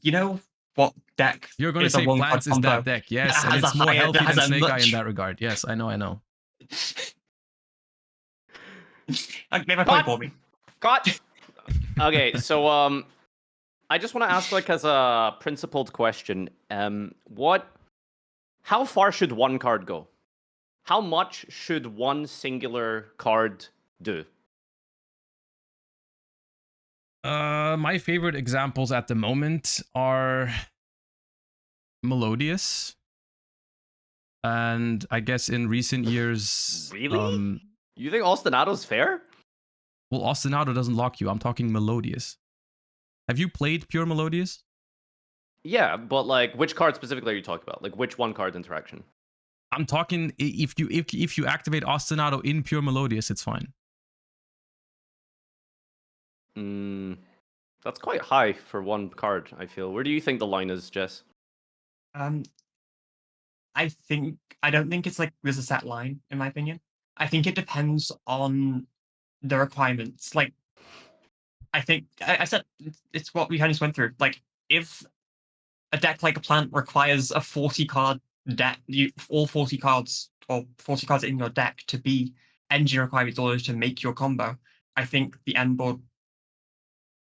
You know what deck? You're going to say Plants is that deck, yes, and it's more healthy than Snake Eye in that regard. Yes, I know. Make my point for me. Got. Okay, so I just want to ask, like, as a principled question, how far should one card go? How much should one singular card do? My favorite examples at the moment are Melodious, and I guess in recent years, really, you think Ostinado's fair? Well, Ostinado doesn't lock you. I'm talking Melodious. Have you played Pure Melodious? Yeah, but like, which card specifically are you talking about? Like, which one card interaction? I'm talking if you activate Ostinado in Pure Melodious, it's fine. That's quite high for one card, I feel. Where do you think the line is, Jess? I don't think it's like there's a set line, in my opinion. I think it depends on the requirements. Like, I think I said it's what we kind of went through. Like, if a deck like a Plant requires a 40 card deck, all 40 cards or 40 cards in your deck to be engine requirements in order to make your combo, I think the end board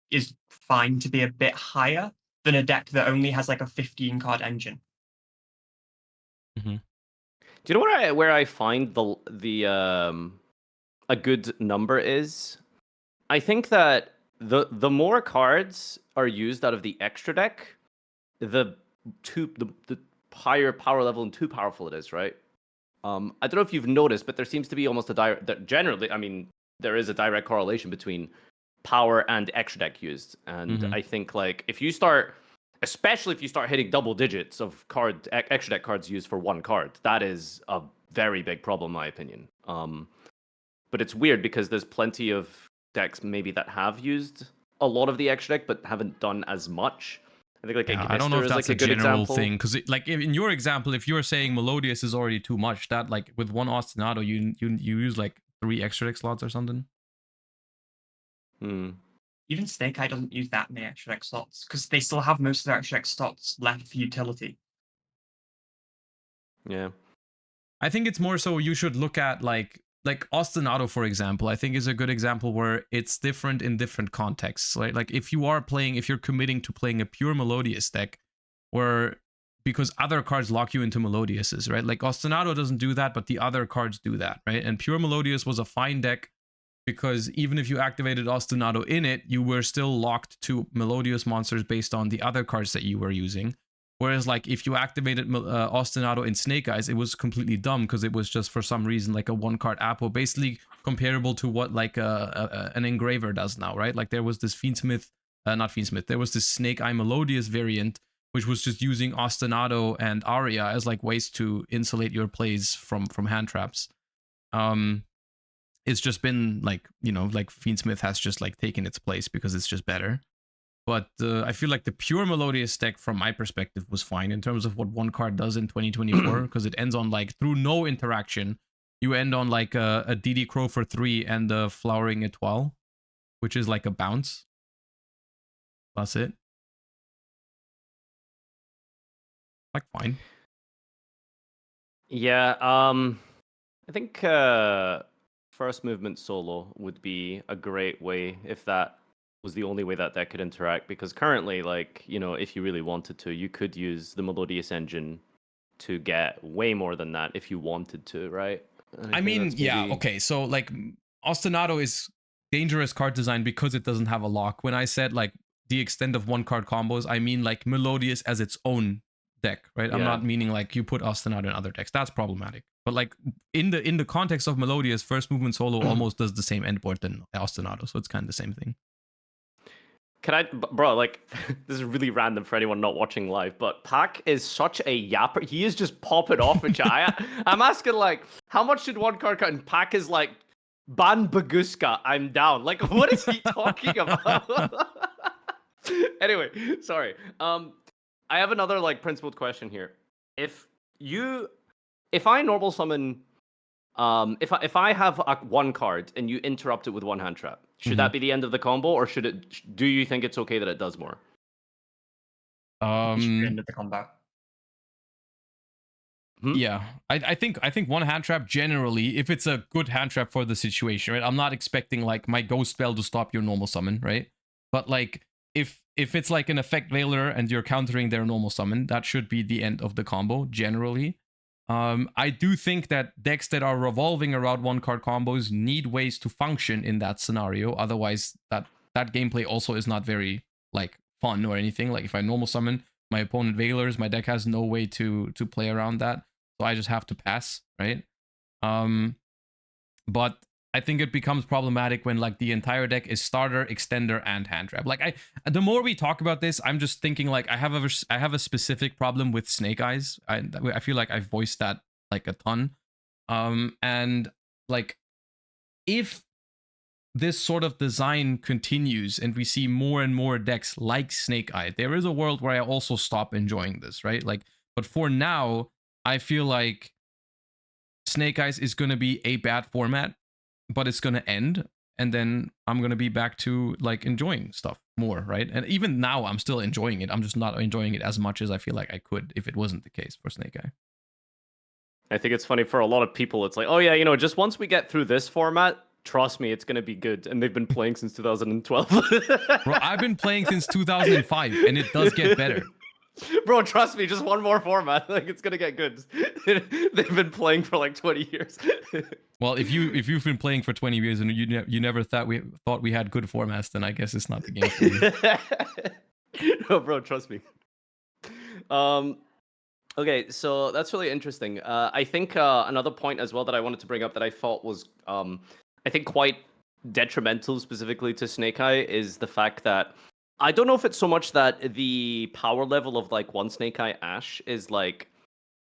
is fine to be a bit higher than a deck that only has like a 15 card engine. Mm-hmm. Do you know where I find a good number is? I think that the more cards are used out of the extra deck, the higher power level and too powerful it is, right? I don't know if you've noticed, but there seems to be almost a direct. Generally, I mean, there is a direct correlation between power and extra deck used, and I think like especially if you start hitting double digits of extra deck cards used for one card, that is a very big problem, in my opinion. But it's weird because there's plenty of decks maybe that have used a lot of the extra deck but haven't done as much. I think like I don't know if that's like a general thing, because like in your example, if you're saying Melodious is already too much, that like with one Ostinado you use like 3 extra deck slots or something. Even Snake Eye doesn't use that many extra deck slots because they still have most of their extra deck slots left for utility. Yeah, I think it's more so you should look at like Ostinado, for example. I think is a good example where it's different in different contexts. Like if you're committing to playing a pure Melodious deck, where because other cards lock you into Melodiouses, right? Like Ostinado doesn't do that, but the other cards do that, right? And pure Melodious was a fine deck because even if you activated Ostinado in it, you were still locked to Melodious monsters based on the other cards that you were using. Whereas, like, if you activated Ostinado in Snake Eyes, it was completely dumb because it was just for some reason like a 1-card Apo, basically comparable to what like an Engraver does now, right? Like there was this there was this Snake Eye Melodious variant, which was just using Ostinado and Aria as like ways to insulate your plays from hand traps. It's just been like, you know, like Fiendsmith has just like taken its place because it's just better. But I feel like the pure Melodious deck, from my perspective, was fine in terms of what one card does in 2024, because it ends on like, through no interaction, you end on like a DD Crow for 3 and the Flowering Etoile, which is like a bounce. That's it. Like, fine. Yeah, I think first movement solo would be a great way if that was the only way that that could interact. Because currently, like, you know, if you really wanted to, you could use the Melodious engine to get way more than that if you wanted to, right? And I think mean, that's yeah, maybe- okay. So like Ostinato is dangerous card design because it doesn't have a lock. When I said like the extent of one card combos, I mean like Melodious as its own deck, right? I'm Yeah. not meaning like you put Ostinato in other decks. That's problematic. But like in the context of Melodious, first movement solo almost does the same end board than Ostinato, so it's kind of the same thing. Can I, bro? Like, this is really random for anyone not watching live, but Pac is such a yapper. He is just popping off in chat. I'm asking like, how much should one card cut? And Pac is like, ban Baguska, I'm down. Like, what is he talking about? Anyway, sorry. I have another like principled question here. If I normal summon, if I have one card and you interrupt it with one hand trap, should that be the end of the combo, or should it? Do you think it's okay that it does more? It should be end of the combo. Yeah, I think one hand trap generally, if it's a good hand trap for the situation, right? I'm not expecting like my ghost spell to stop your normal summon, right? But like if it's like an effect veiler and you're countering their normal summon, that should be the end of the combo generally. I do think that decks that are revolving around one card combos need ways to function in that scenario. Otherwise, that gameplay also is not very like fun or anything. Like if I normal summon my opponent veilers, my deck has no way to play around that. So I just have to pass, right? But I think it becomes problematic when like the entire deck is starter, extender, and hand trap. Like the more we talk about this, I'm just thinking like I have a specific problem with Snake Eyes. I feel like I've voiced that like a ton. And like if this sort of design continues and we see more and more decks like Snake Eye, there is a world where I also stop enjoying this, right? Like, but for now, I feel like Snake Eyes is going to be a bad format, but it's going to end. And then I'm going to be back to like enjoying stuff more, right? And even now, I'm still enjoying it. I'm just not enjoying it as much as I feel like I could if it wasn't the case for Snake Eye. I think it's funny for a lot of people. It's like, oh yeah, you know, just once we get through this format, trust me, it's gonna be good. And they've been playing since 2012. Bro, I've been playing since 2005, and it does get better. Bro, trust me, just one more format, like it's gonna get good. They've been playing for like 20 years. Well, if you've been playing for 20 years and you never thought we had good formats, then I guess it's not the game for you. No, bro, trust me. Okay, so that's really interesting. I think another point as well that I wanted to bring up that I thought was, I think, quite detrimental specifically to Snake Eye is the fact that I don't know if it's so much that the power level of like one Snake Eye Ash is like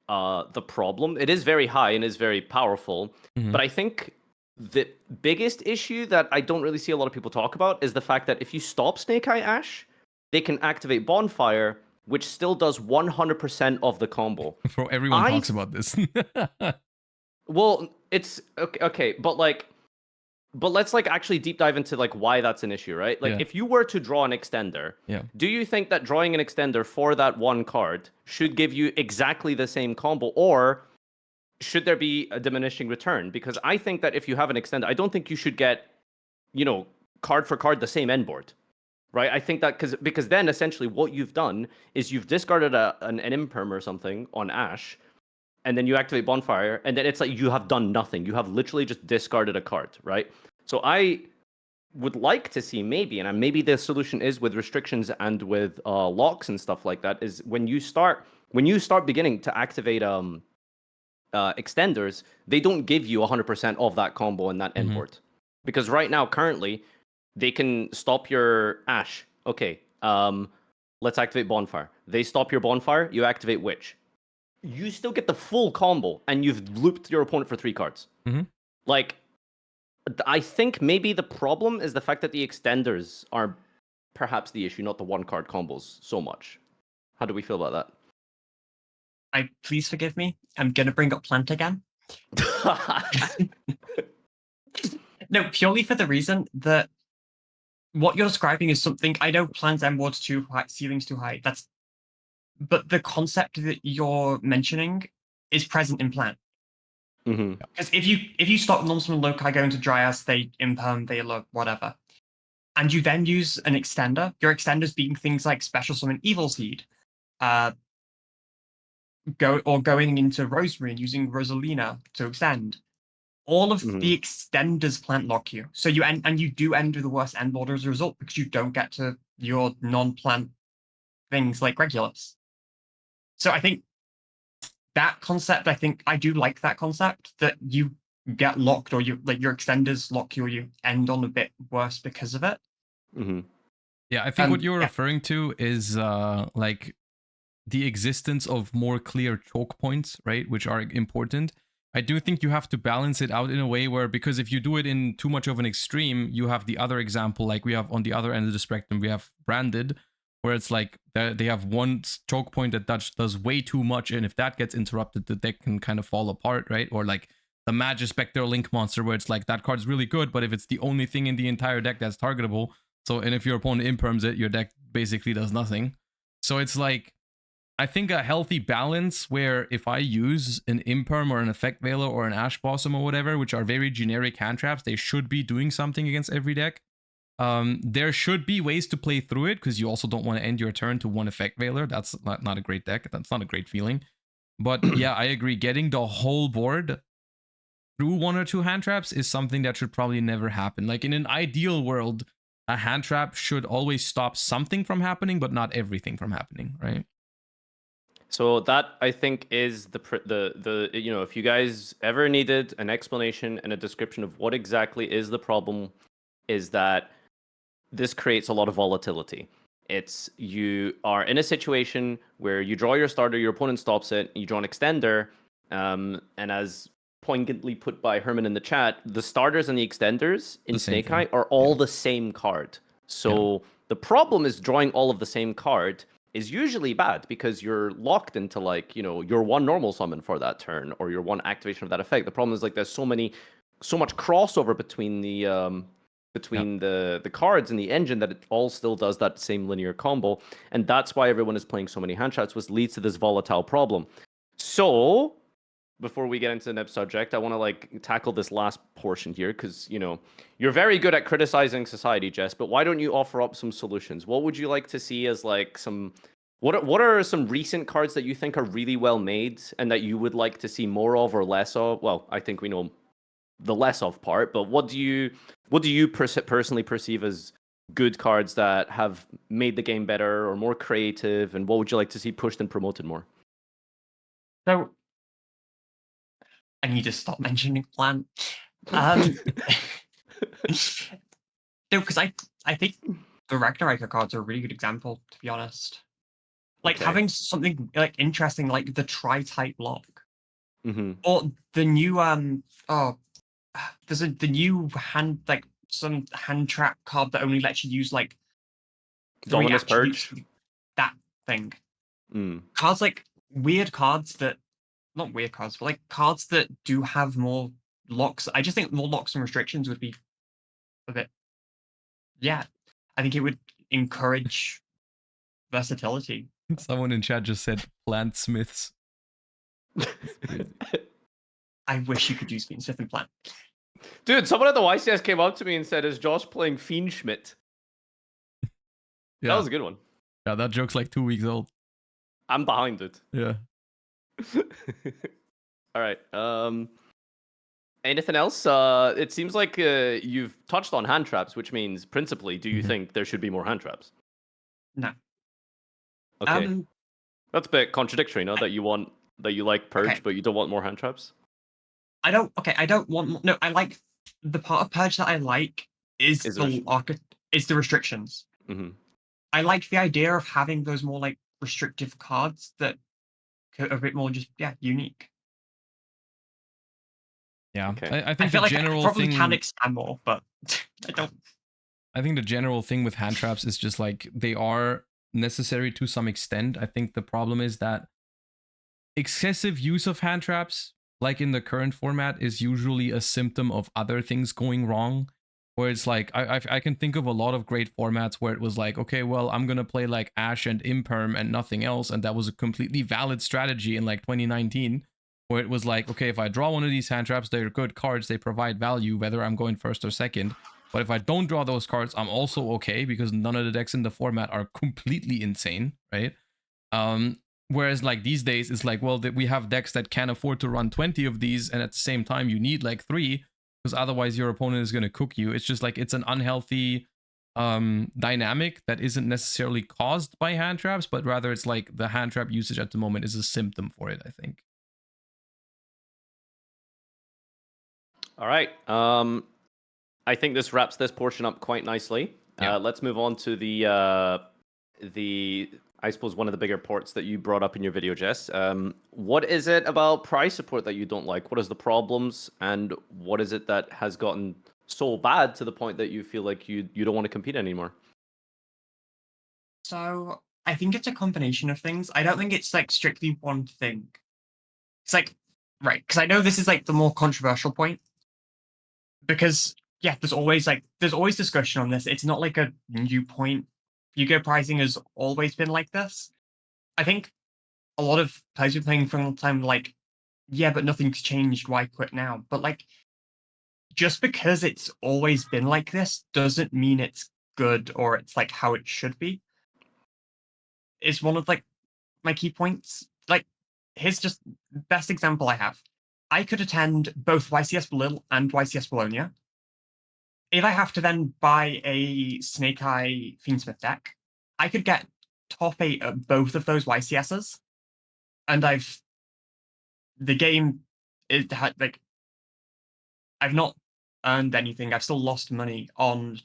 the problem. It is very high and is very powerful, but I think the biggest issue that I don't really see a lot of people talk about is the fact that if you stop Snake Eye Ash, they can activate Bonfire, which still does 100% of the combo. Bro, everyone talks about this. Well, it's okay, but let's like actually deep dive into like why that's an issue, right? Like if you were to draw an extender, do you think that drawing an extender for that one card should give you exactly the same combo, or should there be a diminishing return? Because I think that if you have an extender, I don't think you should get, you know, card for card the same end board. Right, I think that because then essentially what you've done is you've discarded an imperm or something on Ash, and then you activate Bonfire, and then it's like you have done nothing. You have literally just discarded a card, right? So I would like to see maybe, and maybe the solution is with restrictions and with locks and stuff like that, is when you start beginning to activate extenders, they don't give you 100% of that combo in that end board, because right now currently they can stop your Ash. Okay, let's activate Bonfire. They stop your Bonfire, you activate Witch. You still get the full combo, and you've looped your opponent for 3 cards. Like, I think maybe the problem is the fact that the extenders are perhaps the issue, not the one-card combos so much. How do we feel about that? Please forgive me. I'm going to bring up Plant again. No, purely for the reason that what you're describing is something. I know Plant's M ward's too high, ceiling's too high. but the concept that you're mentioning is present in Plant. Because if you stop non-summon Loci, go into Dryas, they imperm, they look whatever, and you then use an extender, your extenders being things like Special Summon Evil Seed, going into Rosemary and using Rosalina to extend. All of the extenders plant lock you. So you end, and you do end with the worst end order as a result because you don't get to your non-plant things like Regulus. So I think that concept, I do like that concept, that you get locked or you like your extenders lock you or you end on a bit worse because of it. Yeah, I think what you're yeah. referring to is like the existence of more clear choke points, right, which are important. I do think you have to balance it out in a way where, because if you do it in too much of an extreme, you have the other example, like we have on the other end of the spectrum, we have Branded, where it's like they have one choke point that does way too much, and if that gets interrupted, the deck can kind of fall apart, right? Or like the Magispectre Link monster, where it's like that card's really good, but if it's the only thing in the entire deck that's targetable, and if your opponent imperms it, your deck basically does nothing. So it's like, I think a healthy balance where if I use an Imperm or an Effect Veiler or an Ash Blossom or whatever, which are very generic hand traps, they should be doing something against every deck. There should be ways to play through it, because you also don't want to end your turn to one Effect Veiler. That's not a great deck. That's not a great feeling. But yeah, I agree. Getting the whole board through one or two hand traps is something that should probably never happen. Like in an ideal world, a hand trap should always stop something from happening, but not everything from happening, right? So that, I think, is the if you guys ever needed an explanation and a description of what exactly is the problem, is that this creates a lot of volatility. It's, you are in a situation where you draw your starter, your opponent stops it, you draw an extender, and as poignantly put by Herman in the chat, the starters and the extenders in Snake Eye are all the same card. So the problem is drawing all of the same card is usually bad, because you're locked into, like, your one normal summon for that turn or your one activation of that effect. The problem is, like, there's so much crossover between the cards and the engine that it all still does that same linear combo, and that's why everyone is playing so many hand traps, which leads to this volatile problem. So before we get into the next subject, I want to tackle this last portion here, because you're very good at criticizing society, Jess, but why don't you offer up some solutions? What would you like to see as what are some recent cards that you think are really well made and that you would like to see more of or less of? Well, I think we know the less of part, but what do you personally perceive as good cards that have made the game better or more creative, and what would you like to see pushed and promoted more? So I need to stop mentioning Plant. No, because I think the Ragnarok cards are a really good example, to be honest. Like, having something like interesting, like the Tri-type lock, or the new there's the new some hand trap card that only lets you use like Dominus Purge, that thing. Cards, like weird cards that, not weird cards, but like cards that do have more locks. I just think more locks and restrictions would be a bit. Yeah, I think it would encourage versatility. Someone in chat just said plant smiths. I wish you could use Fiend Smith and Plant. Dude, someone at the YCS came up to me and said, "Is Josh playing Fiend Schmidt?" Yeah. That was a good one. Yeah, that joke's like 2 weeks old. I'm behind it. Yeah. All right. Anything else? It seems like you've touched on hand traps, which means principally, do you think there should be more hand traps? No. Okay. That's a bit contradictory, no? That you like Purge, but you don't want more hand traps? I don't want more. No, I like the part of Purge that I like is the restrictions. I like the idea of having those more like restrictive cards that are a bit more just unique. Yeah, okay. I think I feel the like general I probably thing can expand more, but I don't. I think the general thing with hand traps is just like they are necessary to some extent. I think the problem is that excessive use of hand traps, like in the current format, is usually a symptom of other things going wrong. where it's like I can think of a lot of great formats where it was like, okay, well, I'm gonna play like Ash and Imperm and nothing else, and that was a completely valid strategy in like 2019, where it was like, okay, if I draw one of these hand traps, they're good cards, they provide value, whether I'm going first or second. But if I don't draw those cards, I'm also okay because none of the decks in the format are completely insane, right? Whereas like these days, it's like, well, we have decks that can't afford to run 20 of these, and at the same time, you need like 3 because otherwise your opponent is going to cook you. It's just like it's an unhealthy dynamic that isn't necessarily caused by hand traps, but rather it's like the hand trap usage at the moment is a symptom for it, I think. All right. I think this wraps this portion up quite nicely. Yeah. Let's move on to the I suppose one of the bigger ports that you brought up in your video, Jess. What is it about prize support that you don't like? What is the problems, and what is it that has gotten so bad to the point that you feel like you don't want to compete anymore? So I think it's a combination of things. I don't think it's like strictly one thing. It's like, right, because I know this is like the more controversial point. Because yeah, there's always discussion on this. It's not like a new point. Yu-Gi-Oh! Pricing has always been like this. I think a lot of players have been playing for a long time, like, yeah, but nothing's changed. Why quit now? But like, just because it's always been like this doesn't mean it's good or it's like how it should be. Is one of like my key points. Like, here's just best example I have. I could attend both YCS Lille and YCS Bologna. If I have to then buy a Snake Eye Fiendsmith deck, I could get top 8 at both of those YCSs, and the game it had like I've not earned anything. I've still lost money on.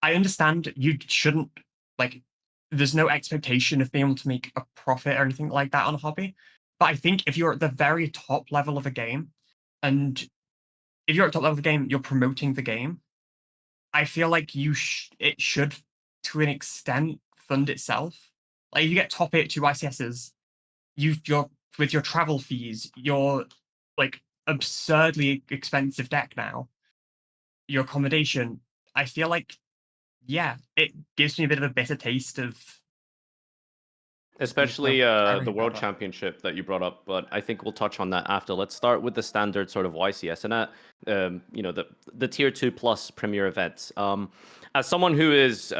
I understand you shouldn't like. There's no expectation of being able to make a profit or anything like that on a hobby, but I think if you're at the very top level of a game, and if you're at top level of the game, you're promoting the game. I feel like it should, to an extent, fund itself. Like, you get top 8 to ICSs, you're with your travel fees, your like absurdly expensive deck now, your accommodation. I feel like, yeah, it gives me a bit of a bitter taste of Especially sharing the World about that. Championship that you brought up, but I think we'll touch on that after. Let's start with the standard sort of YCS and the tier 2 plus premier events. As someone who is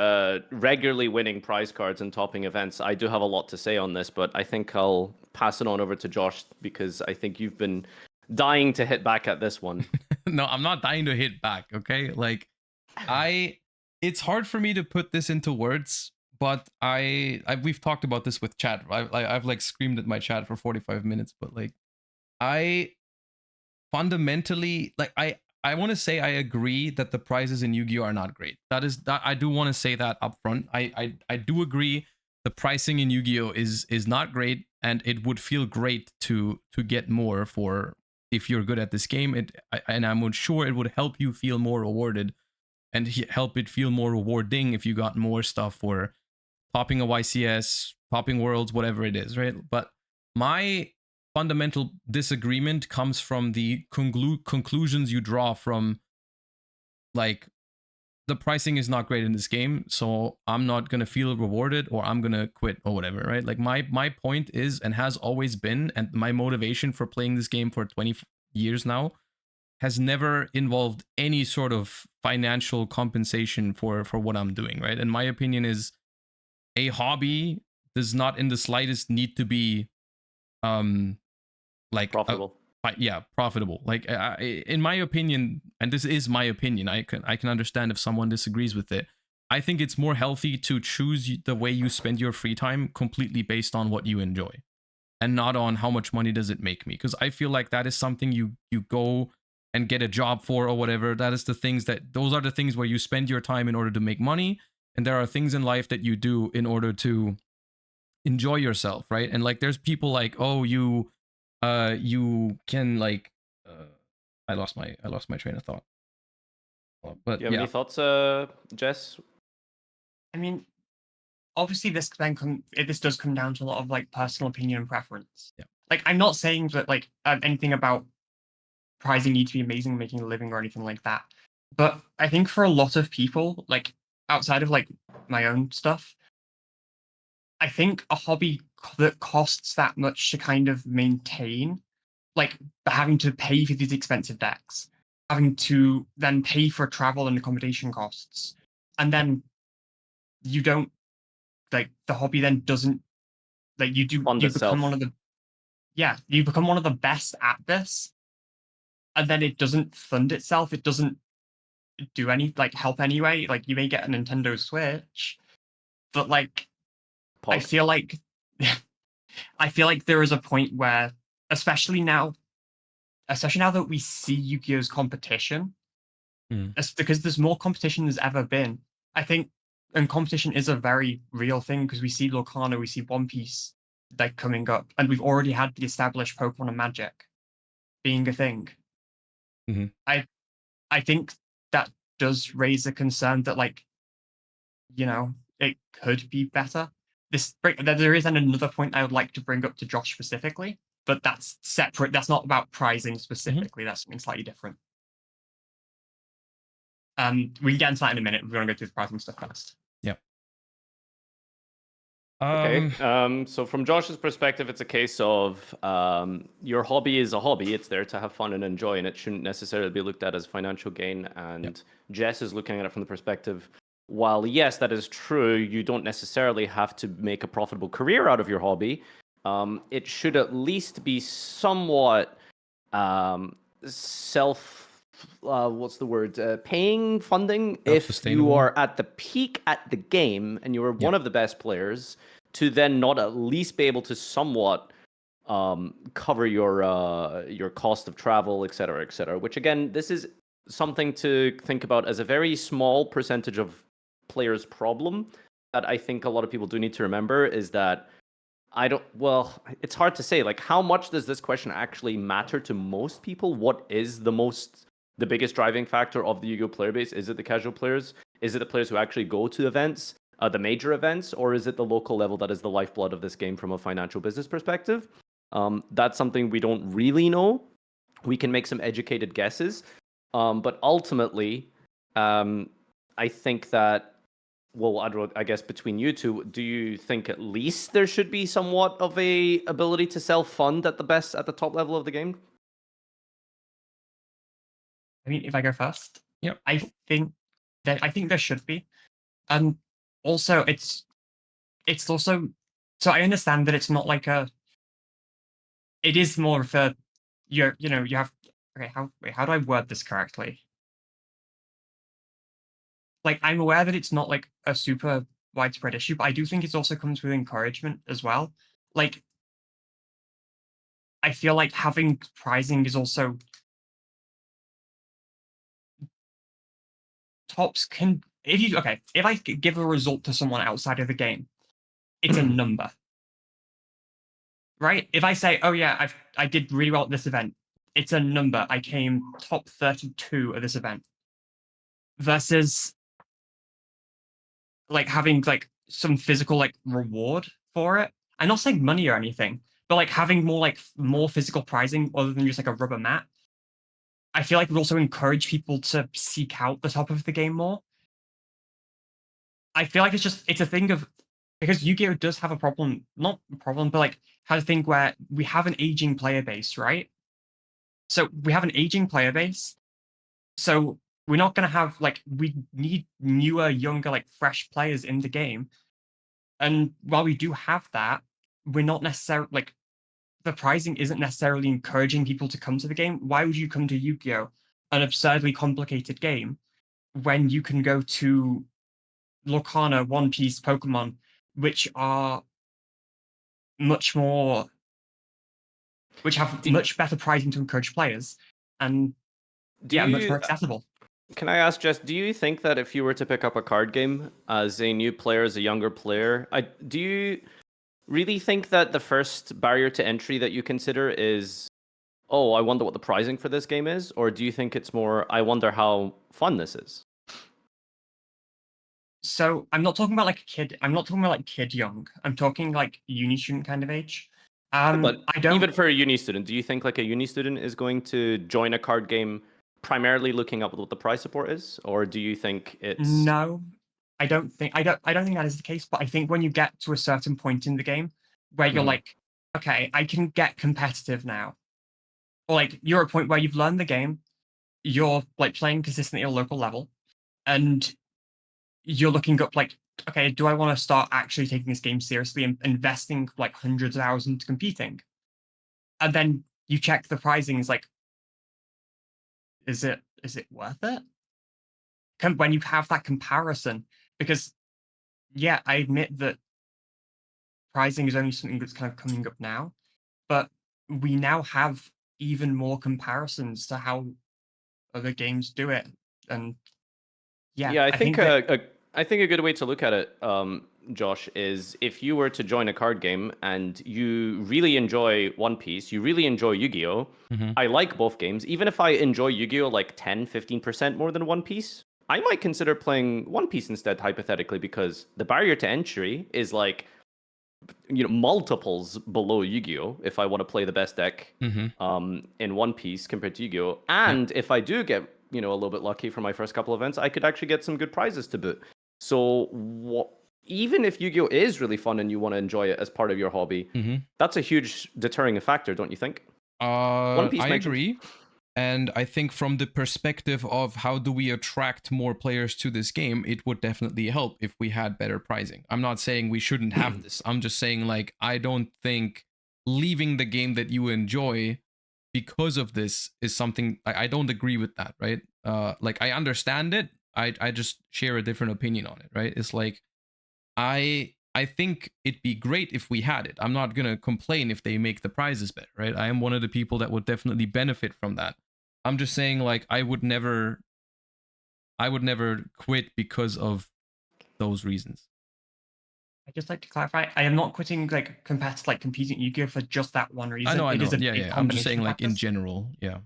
regularly winning prize cards and topping events, I do have a lot to say on this, but I think I'll pass it on over to Josh because I think you've been dying to hit back at this one. No, I'm not dying to hit back, okay? Like it's hard for me to put this into words, but we've talked about this with chat. I've like screamed at my chat for 45 minutes, but like I fundamentally like I want to say I agree that the prizes in Yu-Gi-Oh are not great. That I do want to say that up front. I do agree the pricing in Yu-Gi-Oh is not great, and it would feel great to get more for if you're good at this game. And I'm sure it would help you feel more rewarded and help it feel more rewarding if you got more stuff for popping a YCS, popping worlds, whatever it is, right? But my fundamental disagreement comes from the conclusions you draw from like the pricing is not great in this game, so I'm not gonna feel rewarded or I'm gonna quit or whatever, right? Like my point is and has always been, and my motivation for playing this game for 20 years now has never involved any sort of financial compensation for what I'm doing, right? And my opinion is a hobby does not in the slightest need to be like Profitable. profitable. Like in my opinion, and this is my opinion, I can understand if someone disagrees with it. I think it's more healthy to choose the way you spend your free time completely based on what you enjoy and not on how much money does it make me, because I feel like that is something you go and get a job for or whatever. That is those are the things where you spend your time in order to make money, and there are things in life that you do in order to enjoy yourself, right? And like there's people like, oh, you can like I lost my train of thought. But Do you have any thoughts, Jess? I mean, obviously this does come down to a lot of like personal opinion and preference. Yeah. Like, I'm not saying that like anything about prizing need to be amazing, making a living or anything like that. But I think for a lot of people, like outside of like my own stuff, I think a hobby that costs that much to kind of maintain, like having to pay for these expensive decks, having to then pay for travel and accommodation costs, and then you don't like the hobby then doesn't like Fund you become itself. one of the you become one of the best at this, and then it doesn't fund itself. It doesn't do any like help anyway. Like you may get a Nintendo Switch, but like I Pog. feel like I feel like there is a point where, especially now that we see Yu-Gi-Oh's competition, it's because there's more competition there's ever been. I think, and competition is a very real thing because we see Lorcana, we see One Piece like coming up, and we've already had the established Pokemon and Magic being a thing. Mm-hmm. I think that does raise a concern that like, you know, it could be better. There is another point I would like to bring up to Josh specifically, but that's separate. That's not about pricing specifically. That's something slightly different. We can get into that in a minute. We're going to go through the pricing stuff first. Yep. Okay. So from Josh's perspective, it's a case of your hobby is a hobby. It's there to have fun and enjoy, and it shouldn't necessarily be looked at as financial gain. And Jess is looking at it from the perspective, while yes, that is true, you don't necessarily have to make a profitable career out of your hobby. It should at least be somewhat what's the word? Paying funding if you are at the peak at the game and you are one of the best players, to then not at least be able to somewhat cover your cost of travel, et cetera, which again, this is something to think about as a very small percentage of players' problem that I think a lot of people do need to remember is that it's hard to say. Like, how much does this question actually matter to most people? What is the biggest driving factor of the Yu-Gi-Oh player base? Is it the casual players? Is it the players who actually go to events, the major events, or is it the local level that is the lifeblood of this game from a financial business perspective? That's something we don't really know. We can make some educated guesses, but ultimately, I think that, well, I guess between you two, do you think at least there should be somewhat of a ability to self-fund at the top level of the game? I mean, if I go first, Yep. I think there should be. Also, it's also so I understand that it's not like it is more of a you have okay, how do I word this correctly? Like, I'm aware that it's not like a super widespread issue, but I do think it also comes with encouragement as well. Like, I feel like having prizing is also tops can if I give a result to someone outside of the game, it's a number. Right? If I say, oh yeah, I did really well at this event, it's a number. I came top 32 at this event. Versus like having like some physical like reward for it. I'm not saying money or anything, but like having more physical prizing other than just like a rubber mat. I feel like would also encourage people to seek out the top of the game more. I feel like it's a thing of because Yu-Gi-Oh does have a problem, not a problem, but like has a thing where we have an aging player base, right? So we have an aging player base. So we're not gonna have like we need newer, younger, like fresh players in the game. And while we do have that, we're not necessarily like the pricing isn't necessarily encouraging people to come to the game. Why would you come to Yu-Gi-Oh, an absurdly complicated game, when you can go to Lorcana, One Piece, Pokemon, which are much more, which have much better pricing to encourage players, and much more accessible. Can I ask, Jess, do you think that if you were to pick up a card game as a new player, as a younger player, do you really think that the first barrier to entry that you consider is, oh, I wonder what the pricing for this game is? Or do you think it's more, I wonder how fun this is? So I'm not talking about like a kid. I'm not talking about like kid young. I'm talking like uni student kind of age. But I don't even for a uni student, do you think like a uni student is going to join a card game primarily looking up what the prize support is, or do you think it's No, I don't think that is the case. But I think when you get to a certain point in the game where you're Mhm. like, okay, I can get competitive now, or like you're at a point where you've learned the game, you're like playing consistently at a local level, and you're looking up like, okay, do I want to start actually taking this game seriously and investing like hundreds of hours into competing? And then you check the pricing, is like, is it worth it? When you have that comparison, because yeah, I admit that pricing is only something that's kind of coming up now, but we now have even more comparisons to how other games do it. And yeah, Yeah, I I think think that I think a good way to look at it, Josh, is if you were to join a card game and you really enjoy One Piece, you really enjoy Yu-Gi-Oh! Mhm. I like both games. Even if I enjoy Yu-Gi-Oh! Like 10, 15% more than One Piece, I might consider playing One Piece instead, hypothetically, because the barrier to entry is like, multiples below Yu-Gi-Oh! If I want to play the best deck Mhm. in One Piece compared to Yu-Gi-Oh! Yeah. And if I do get, a little bit lucky for my first couple events, I could actually get some good prizes to boot. So even if Yu-Gi-Oh! Is really fun and you want to enjoy it as part of your hobby, Mhm. that's a huge deterring factor, don't you think? One Piece I mentioned. agree. And I think from the perspective of how do we attract more players to this game, it would definitely help if we had better pricing. I'm not saying we shouldn't have this. I'm just saying, like, I don't think leaving the game that you enjoy because of this is something I don't agree with that, right? Like, I understand it. I just share a different opinion on it, right? It's like I think it'd be great if we had it. I'm not gonna complain if they make the prizes better, right? I am one of the people that would definitely benefit from that. I'm just saying, like, I would never quit because of those reasons. I just like to clarify, I am not quitting like competing Yu-Gi-Oh for just that one reason. I It is know. a Yeah, big yeah. I'm just combination saying, of like, in factors. general, yeah.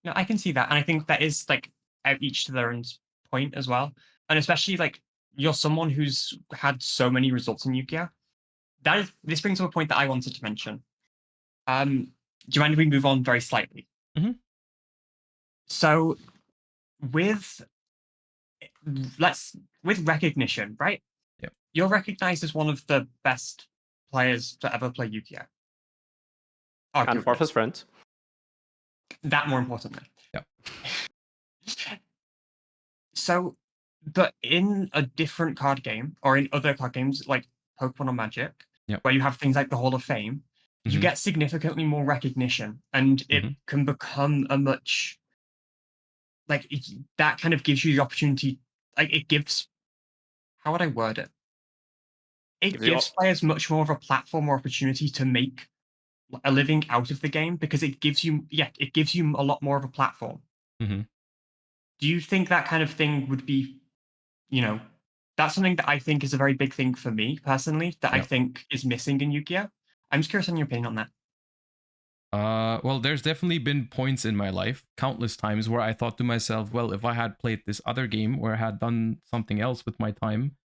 No, I can see that, and I think that is like at each to their own point as well. And especially like you're someone who's had so many results in Yu-Gi-Oh. This brings up a point that I wanted to mention. Do you mind if we move on very slightly? Mhm. So with with recognition, right? Yep. You're recognized as one of the best players to ever play Yu-Gi-Oh. And Arguably, Farfa's friend. that more importantly. Yep. So, but in a different card game or in other card games like Pokemon or Magic, Yep. where you have things like the Hall of Fame, you Mhm. get significantly more recognition, and it Mhm. can become a much that kind of gives you the opportunity. Like it gives, how would I word it? It Gives you gives players much more of a platform or opportunity to make a living out of the game because it gives you a lot more of a platform. Mhm. Do you think that kind of thing would be, you know, that's something that I think is a very big thing for me personally that I Yep. think is missing in Yu-Gi-Oh? I'm just curious on your opinion on that. Well, there's definitely been points in my life, countless times, where I thought to myself, well, if I had played this other game or had done something else with my time,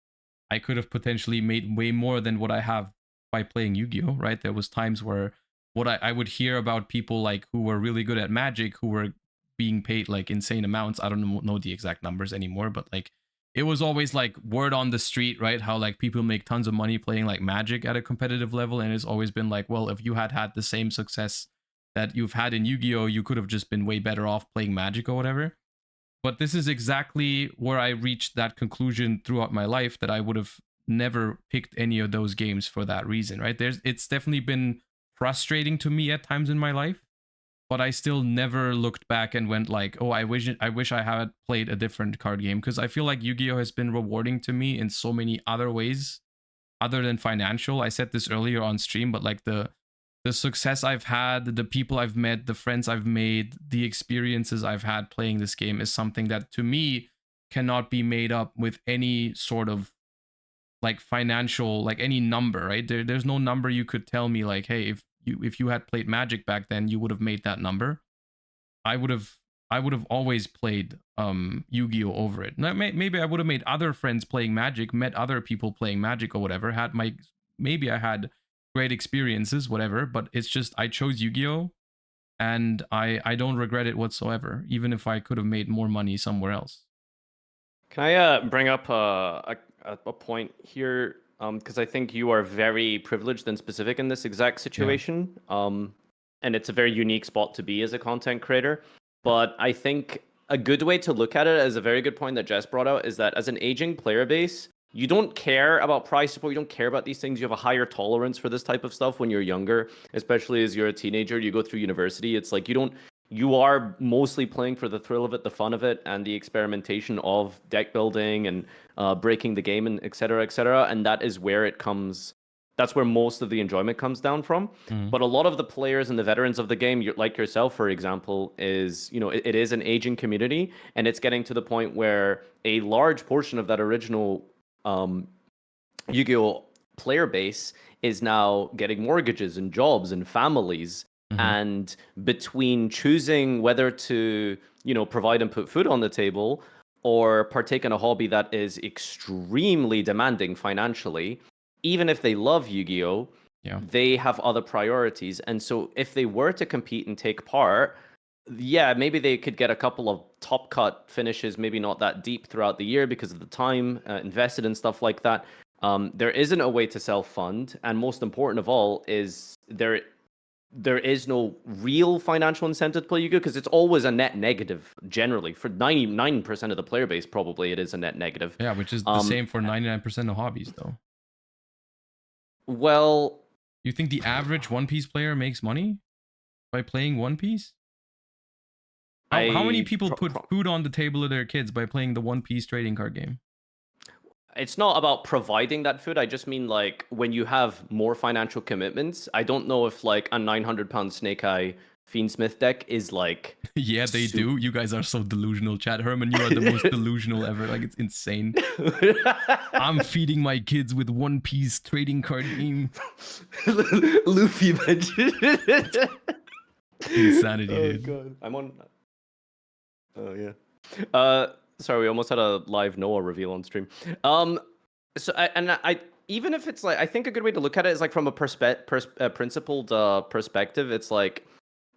I could have potentially made way more than what I have by playing Yu-Gi-Oh, right? There was times where I would hear about people like who were really good at Magic who were being paid like insane amounts. I don't know the exact numbers anymore, but like it was always like word on the street, right? How like people make tons of money playing like Magic at a competitive level, and it's always been like, well, if you had the same success that you've had in Yu-Gi-Oh, you could have just been way better off playing Magic or whatever. But this is exactly where I reached that conclusion throughout my life that I would have never picked any of those games for that reason, right? It's definitely been frustrating to me at times in my life, but I still never looked back and went like, "Oh, I wish I had played a different card game," because I feel like Yu-Gi-Oh has been rewarding to me in so many other ways other than financial. I said this earlier on stream, but like the success I've had, the people I've met, the friends I've made, the experiences I've had playing this game is something that to me cannot be made up with any sort of like financial, like any number, right? There's no number you could tell me like, hey, if you had played Magic back then, you would have made that number. I would have I would have always played Yu-Gi-Oh over it. Now, maybe I would have made other friends playing Magic, met other people playing Magic or whatever. Maybe I had great experiences, whatever. But it's just I chose Yu-Gi-Oh and I don't regret it whatsoever, even if I could have made more money somewhere else. Can I bring up a point here? Because I think you are very privileged and specific in this exact situation. And it's a very unique spot to be as a content creator. But I think a good way to look at it, as a very good point that Jess brought out, is that as an aging player base, you don't care about prize support. You don't care about these things. You have a higher tolerance for this type of stuff when you're younger, especially as you're a teenager. You go through university. It's like you are mostly playing for the thrill of it, the fun of it, and the experimentation of deck building and breaking the game, and et cetera, et cetera. And that is where it comes. That's where most of the enjoyment comes down from. But a lot of the players and the veterans of the game, like yourself, for example, is, it is an aging community, and it's getting to the point where a large portion of that original Yu-Gi-Oh player base is now getting mortgages and jobs and families. And between choosing whether to, provide and put food on the table or partake in a hobby that is extremely demanding financially, even if they love Yu-Gi-Oh, they have other priorities. And so if they were to compete and take part, maybe they could get a couple of top cut finishes, maybe not that deep throughout the year because of the time invested and stuff like that. There isn't a way to self-fund. And most important of all is there is no real financial incentive to play Yu-Gi-Oh! Because it's always a net negative, generally. For 99% of the player base, probably it is a net negative. Yeah, which is the same for 99% of hobbies, though. Well... You think the average One Piece player makes money by playing One Piece? How many people put food on the table of their kids by playing the One Piece trading card game? It's not about providing that food. I just mean, like, when you have more financial commitments, I don't know if, like, a 900-pound Snake Eye Fiendsmith deck is, like... Yeah, they do. You guys are so delusional, Chad. Herman, you are the most delusional ever. Like, it's insane. I'm feeding my kids with One Piece trading card game. Luffy mentioned Insanity, dude. God. I'm on... Oh, yeah. Sorry, we almost had a live Noah reveal on stream. I even if it's like, I think a good way to look at it is like from a principled perspective. It's like,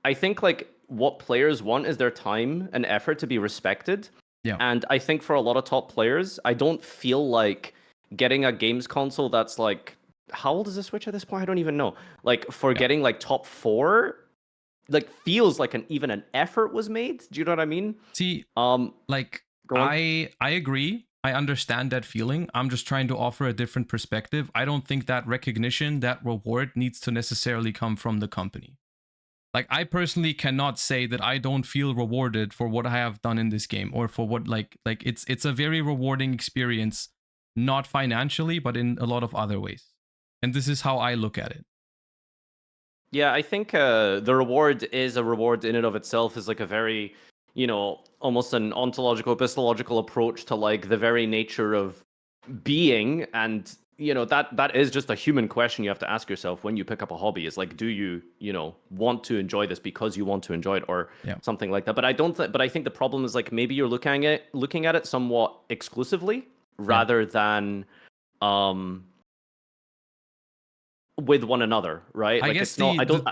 I think like what players want is their time and effort to be respected. Yeah. And I think for a lot of top players, I don't feel like getting a games console that's like, how old is the Switch at this point? I don't even know. Like for getting like top 4. Like feels like even an effort was made. Do you know what I mean? See, like I agree. I understand that feeling. I'm just trying to offer a different perspective. I don't think that recognition, that reward needs to necessarily come from the company. Like I personally cannot say that I don't feel rewarded for what I have done in this game, or for what like it's a very rewarding experience, not financially, but in a lot of other ways. And this is how I look at it. Yeah, I think the reward is a reward in and of itself, is like a very, almost an ontological, epistemological approach to like the very nature of being. And, that is just a human question you have to ask yourself when you pick up a hobby, is like, do you, want to enjoy this because you want to enjoy it, or something like that. But I think the problem is like, maybe you're looking at it somewhat exclusively rather than, with one another, right? I guess I don't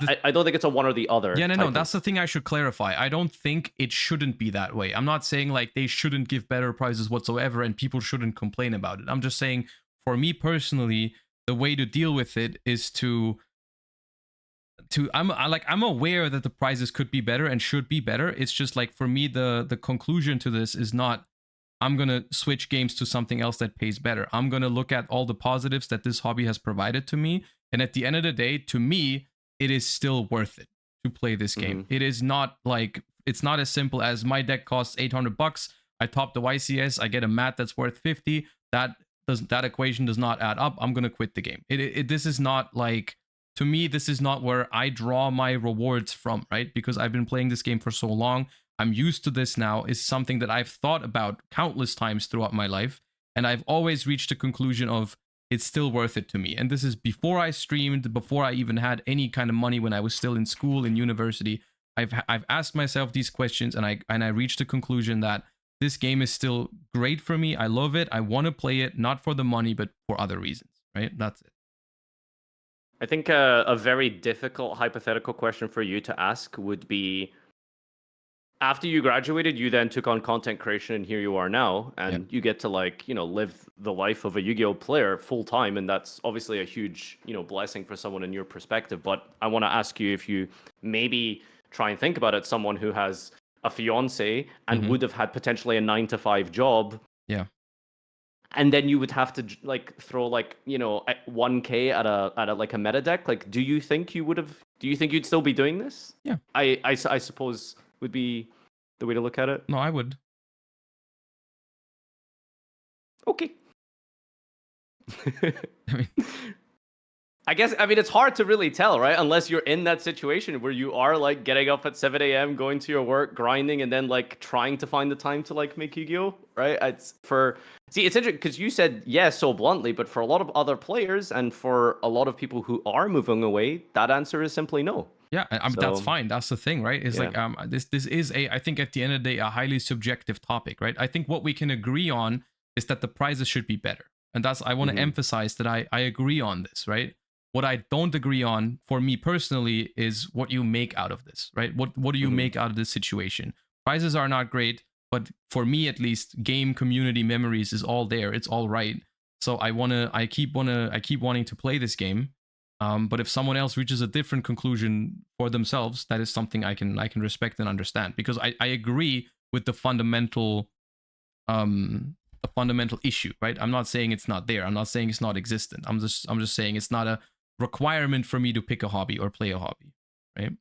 think it's a one or the other. Yeah, no, that's the thing I should clarify. I don't think it shouldn't be that way. I'm not saying like they shouldn't give better prizes whatsoever and people shouldn't complain about it. I'm just saying, for me personally, the way to deal with it is I'm aware that the prizes could be better and should be better. It's just like, for me, the conclusion to this is not, I'm going to switch games to something else that pays better. I'm going to look at all the positives that this hobby has provided to me. And at the end of the day, to me, it is still worth it to play this game. It is not like, it's not as simple as my deck costs $800. I top the YCS, I get a mat that's worth 50. That equation does not add up. I'm going to quit the game. This is not like, to me, this is not where I draw my rewards from, right? Because I've been playing this game for so long. I'm used to this now. Is something that I've thought about countless times throughout my life. And I've always reached a conclusion of, it's still worth it to me. And this is before I streamed, before I even had any kind of money, when I was still in school, in university. I've asked myself these questions, and I reached a conclusion that this game is still great for me. I love it. I want to play it, not for the money, but for other reasons, right? That's it. I think a very difficult hypothetical question for you to ask would be, after you graduated, you then took on content creation, and here you are now, and you get to live the life of a Yu-Gi-Oh player full time, and that's obviously a huge blessing for someone in your perspective. But I want to ask you if you maybe try and think about it, someone who has a fiance and would have had potentially a 9-to-5 job. Yeah. And then you would have to throw 1K at a like a meta deck. Like, do you think you'd still be doing this? Yeah. I suppose would be the way to look at it. No, I would. Okay. I mean, I mean, it's hard to really tell, right? Unless you're in that situation where you are like getting up at 7 a.m., going to your work, grinding, and then like trying to find the time to like make Yu-Gi-Oh, right? It's interesting because you said yes so bluntly, but for a lot of other players and for a lot of people who are moving away, that answer is simply no. Yeah, that's fine. That's the thing, right? It's like this is I think at the end of the day a highly subjective topic, right? I think what we can agree on is that the prizes should be better. And I want to emphasize that I agree on this, right? What I don't agree on, for me personally, is what you make out of this, right? What do you make out of this situation? Prizes are not great, but for me at least, game community memories is all there. It's all right. So I keep wanting to play this game. But if someone else reaches a different conclusion for themselves, that is something I can respect and understand, because I agree with the fundamental issue, right? I'm not saying it's not there. I'm not saying it's not existent. I'm just saying it's not a requirement for me to pick a hobby or play a hobby, right?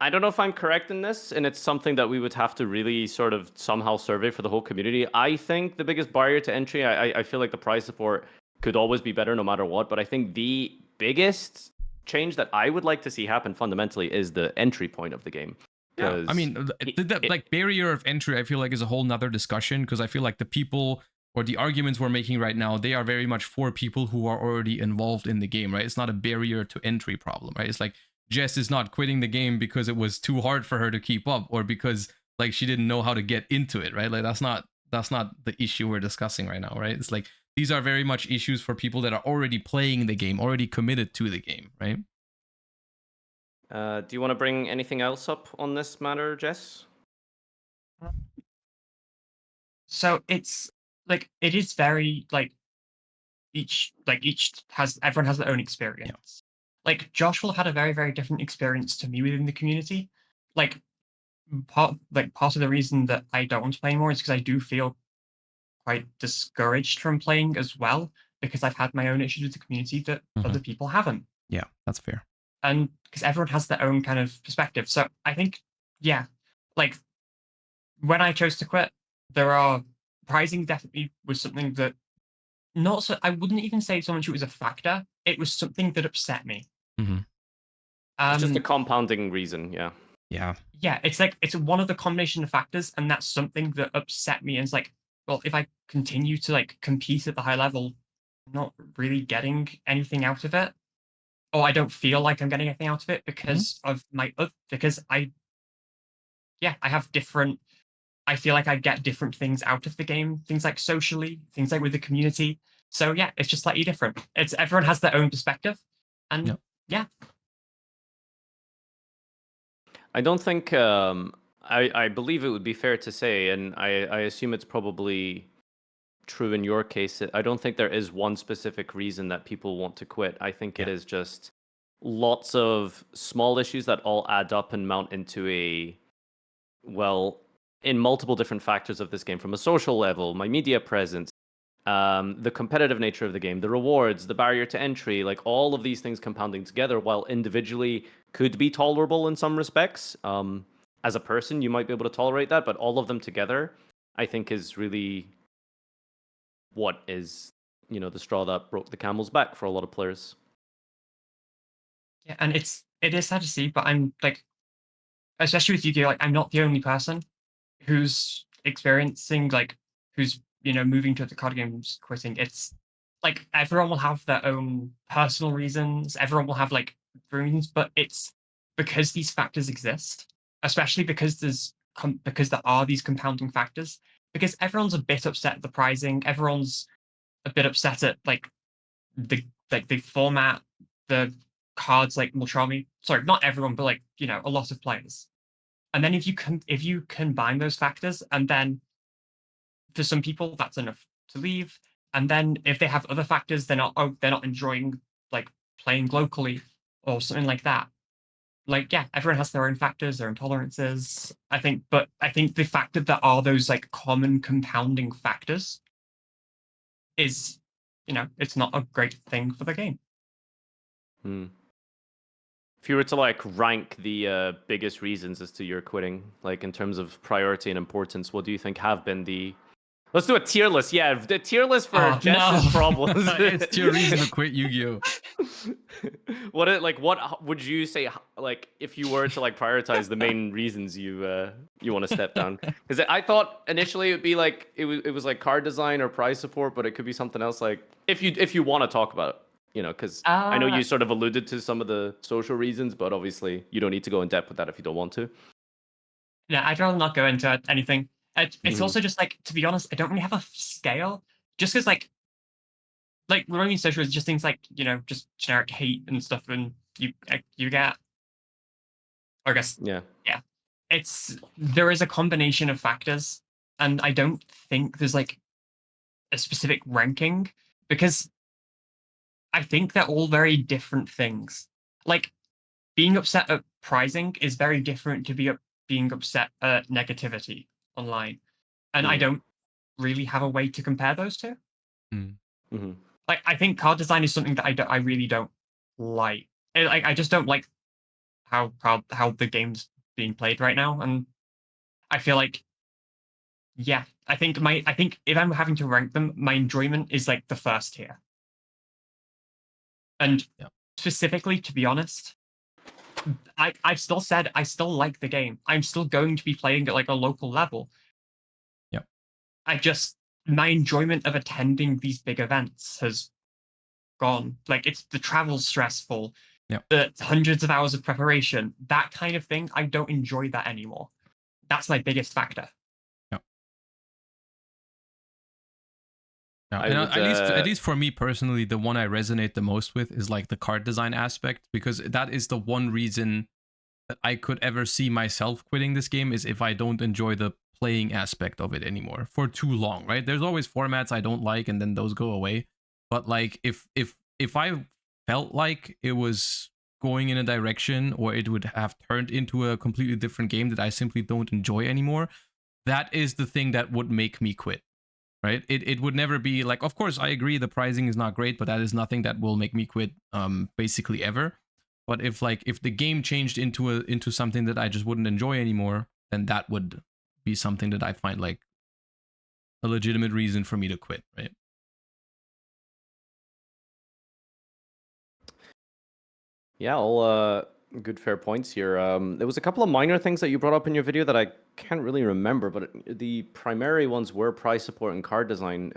I don't know if I'm correct in this, and it's something that we would have to really sort of somehow survey for the whole community. I think the biggest barrier to entry, I feel like the prize support could always be better no matter what, but I think the biggest change that I would like to see happen fundamentally is the entry point of the game. Yeah, I mean, the barrier of entry, I feel like, is a whole nother discussion, because I feel like the people or the arguments we're making right now, they are very much for people who are already involved in the game, right? It's not a barrier to entry problem, right? It's like Jess is not quitting the game because it was too hard for her to keep up, or because like she didn't know how to get into it, right? Like that's not the issue we're discussing right now, right? It's like these are very much issues for people that are already playing the game, already committed to the game, right? Do you want to bring anything else up on this matter, Jess? So it's like, it is very like everyone has their own experience. Yeah. Like Joshua had a very, very different experience to me within the community. Like part of the reason that I don't want to play anymore is because I do feel quite discouraged from playing as well, because I've had my own issues with the community that other people haven't. Yeah, that's fair. And because everyone has their own kind of perspective. So I think, yeah, like when I chose to quit, pricing definitely was something that I wouldn't even say so much it was a factor. It was something that upset me. It's just a compounding reason, yeah. Yeah, it's like, it's one of the combination of factors, and that's something that upset me. And it's like, well, if I continue to like compete at the high level, I'm not really getting anything out of it. Or I don't feel like I'm getting anything out of it because of I have different, I feel like I get different things out of the game, things like socially, things like with the community. So yeah, it's just slightly different. Everyone has their own perspective. And yeah. I don't think, I believe it would be fair to say, and I assume it's probably true in your case, I don't think there is one specific reason that people want to quit. I think it is just lots of small issues that all add up and mount into in multiple different factors of this game, from a social level, my media presence, the competitive nature of the game, the rewards, the barrier to entry, like all of these things compounding together, while individually could be tolerable in some respects. As a person, you might be able to tolerate that, but all of them together, I think, is really what is, the straw that broke the camel's back for a lot of players. Yeah, and it is sad to see, but I'm like, especially with Yu-Gi-Oh, like I'm not the only person who's experiencing, like, who's moving to the card games, quitting. It's like everyone will have their own personal reasons. Everyone will have like reasons, but it's because these factors exist, especially because there are these compounding factors. Because everyone's a bit upset at the pricing. Everyone's a bit upset at like the like they format the cards like Multrami. Sorry, not everyone, but like, you know, a lot of players. And then if you combine those factors, and then for some people that's enough to leave. And then if they have other factors, they're not enjoying like playing locally or something like that. Like, yeah, everyone has their own factors, their intolerances. But I think the fact that there are those like common compounding factors is, you know, it's not a great thing for the game. If you were to like rank the biggest reasons as to your quitting, like in terms of priority and importance, what do you think have been the? Let's do a tier list. Yeah, the tier list for Jess's problems. It's your reason to quit Yu-Gi-Oh. What would you say, like, if you were to like prioritize the main reasons you want to step down? Because I thought initially it would be like it was like card design or prize support, but it could be something else. Like if you want to talk about it, you know, because I know you sort of alluded to some of the social reasons, but obviously you don't need to go in depth with that if you don't want to. Yeah, I'd rather not go into anything. It's also just like, to be honest, I don't really have a scale. Just because like what I mean social is just things like, you know, just generic hate and stuff, and you get, I guess, Yeah. There is a combination of factors, and I don't think there's like a specific ranking, because I think they're all very different things. Like being upset at prizing is very different to being upset at negativity online, and I don't really have a way to compare those two. Like I think card design is something that I really don't like. I just don't like how the game's being played right now, and I feel like, yeah, I think if I'm having to rank them, my enjoyment is like the first tier. And specifically, to be honest, I've still said I still like the game. I'm still going to be playing at like a local level. Yep. My enjoyment of attending these big events has gone. Like it's the travel's stressful. The hundreds of hours of preparation, that kind of thing. I don't enjoy that anymore. That's my biggest factor. Yeah, and at least for me personally, the one I resonate the most with is like the card design aspect, because that is the one reason that I could ever see myself quitting this game, is if I don't enjoy the playing aspect of it anymore for too long, right? There's always formats I don't like, and then those go away. But like if I felt like it was going in a direction, or it would have turned into a completely different game that I simply don't enjoy anymore, that is the thing that would make me quit. Right? It would never be like, of course, I agree the pricing is not great, but that is nothing that will make me quit basically ever. But if the game changed into something that I just wouldn't enjoy anymore, then that would be something that I find like a legitimate reason for me to quit, right? Yeah, all good fair points here. There was a couple of minor things that you brought up in your video that I can't really remember, but the primary ones were price support and card design.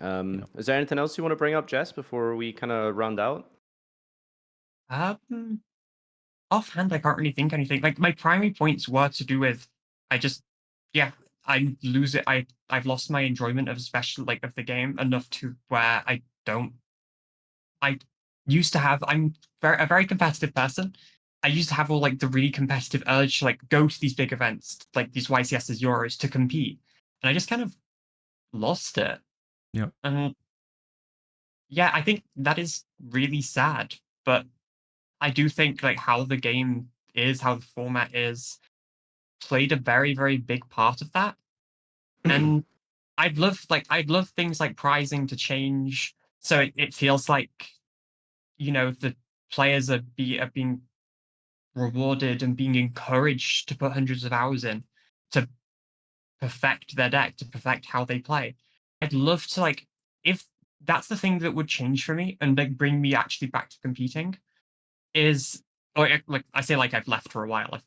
Is there anything else you want to bring up, Jess, before we kind of round out? Offhand, I can't really think anything. Like my primary points were to do with, I lose it. I've lost my enjoyment of of the game enough to where I used to have. I'm a very competitive person. I used to have all like the really competitive urge to like go to these big events, like these YCSs, Euros, to compete, and I just kind of lost it. Yeah. And yeah, I think that is really sad. But I do think like how the game is, how the format is, played a very, very big part of that. And I'd love things like prizing to change, so it feels like, you know, the players are being rewarded and being encouraged to put hundreds of hours in to perfect their deck, to perfect how they play. I'd love to like, if that's the thing that would change for me and like bring me actually back to competing, is, or like I say, like I've left for a while,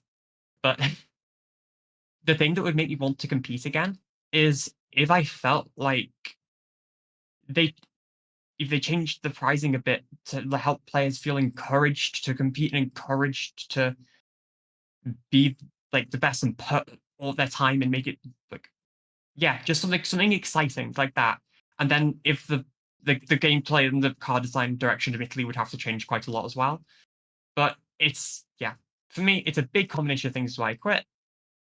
but the thing that would make me want to compete again is if I felt like they if they changed the pricing a bit to help players feel encouraged to compete and encouraged to be like the best and put all their time and make it like, yeah, just something exciting like that. And then if the gameplay and the card design direction admittedly would have to change quite a lot as well. But it's, yeah, for me, it's a big combination of things why I quit.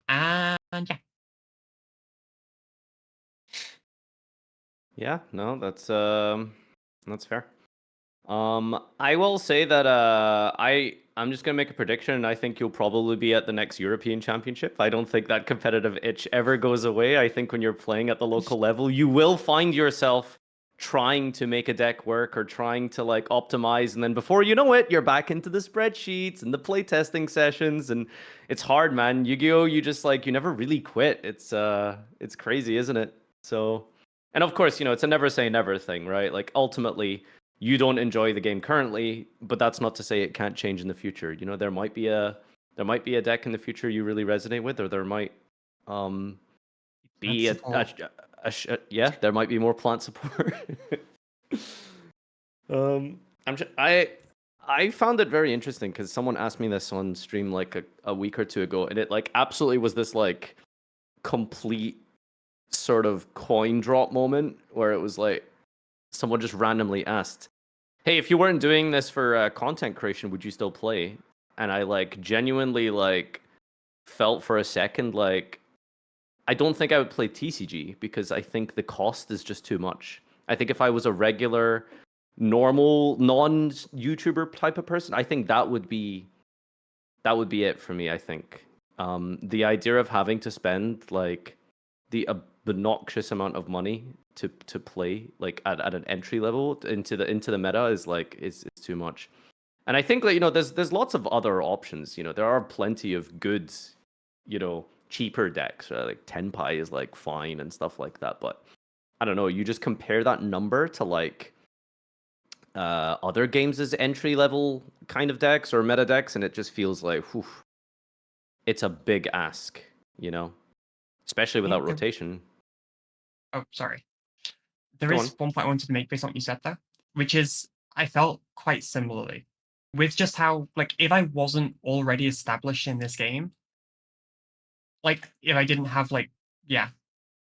And yeah. Yeah, no, that's fair. I will say that I'm just gonna make a prediction, and I think you'll probably be at the next European Championship. I don't think that competitive itch ever goes away. I think when you're playing at the local level, you will find yourself trying to make a deck work or trying to like optimize, and then before you know it, you're back into the spreadsheets and the playtesting sessions, and it's hard, man. Yu-Gi-Oh, you just like you never really quit. It's crazy, isn't it? So, and of course, it's a never say never thing, right? Like ultimately you don't enjoy the game currently, but that's not to say it can't change in the future. There might be a deck in the future you really resonate with, or there might be yeah, there might be more plant support. I found it very interesting because someone asked me this on stream like a week or two ago, and it like absolutely was this like complete sort of coin drop moment where it was like someone just randomly asked, hey, if you weren't doing this for content creation, would you still play? And I like genuinely like felt for a second like I don't think I would play TCG because I think the cost is just too much. I think if I was a regular, normal, non-YouTuber type of person, I think that would be it for me. I think the idea of having to spend like the obnoxious amount of money to play like at an entry level into the meta is like it's too much. And I think that there's lots of other options. There are plenty of good, cheaper decks. Like Tenpai is like fine and stuff like that. But I don't know. You just compare that number to like other games' entry level kind of decks or meta decks, and it just feels like whew, it's a big ask. Especially without rotation. Oh, sorry. There Go is on. one point I wanted to make based on what you said there, which is I felt quite similarly with just how, like, if I wasn't already established in this game, like, if I didn't have, like, yeah,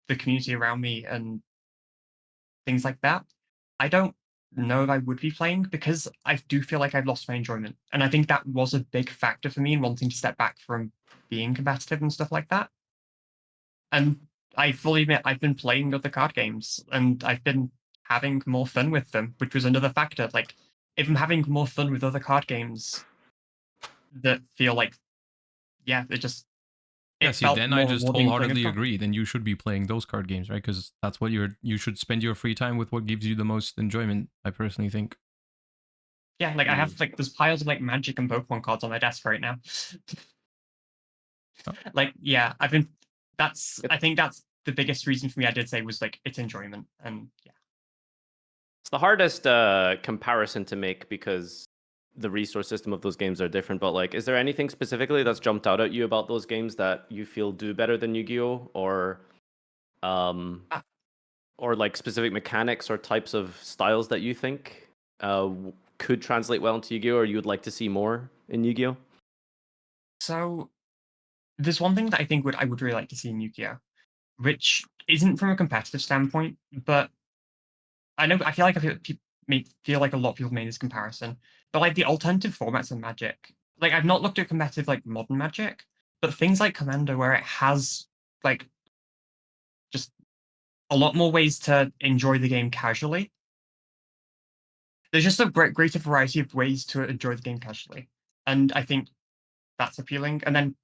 the community around me and things like that, I don't know if I would be playing because I do feel like I've lost my enjoyment. And I think that was a big factor for me in wanting to step back from being competitive and stuff like that. And I fully admit I've been playing other card games and I've been having more fun with them, which was another factor. Like, if I'm having more fun with other card games that feel like, yeah, Yeah, it see, felt then I more just rewarding playing wholeheartedly other card. agree. Then you should be playing those card games, right? Because that's what you should spend your free time with. What gives you the most enjoyment, I personally think. Yeah, like I have like there's piles of like Magic and Pokemon cards on my desk right now. Oh. Like, yeah, I think that's the biggest reason for me. I did say was like it's enjoyment, and yeah. It's the hardest comparison to make because the resource system of those games are different. But like, is there anything specifically that's jumped out at you about those games that you feel do better than Yu-Gi-Oh, or like specific mechanics or types of styles that you think could translate well into Yu-Gi-Oh, or you would like to see more in Yu-Gi-Oh? So there's one thing that I think I would really like to see in Yu-Gi-Oh, which isn't from a competitive standpoint, but I feel like feel like a lot of people made this comparison, but like the alternative formats of Magic, like I've not looked at competitive like modern Magic, but things like Commander where it has like just a lot more ways to enjoy the game casually. There's just a greater variety of ways to enjoy the game casually, and I think that's appealing. And then,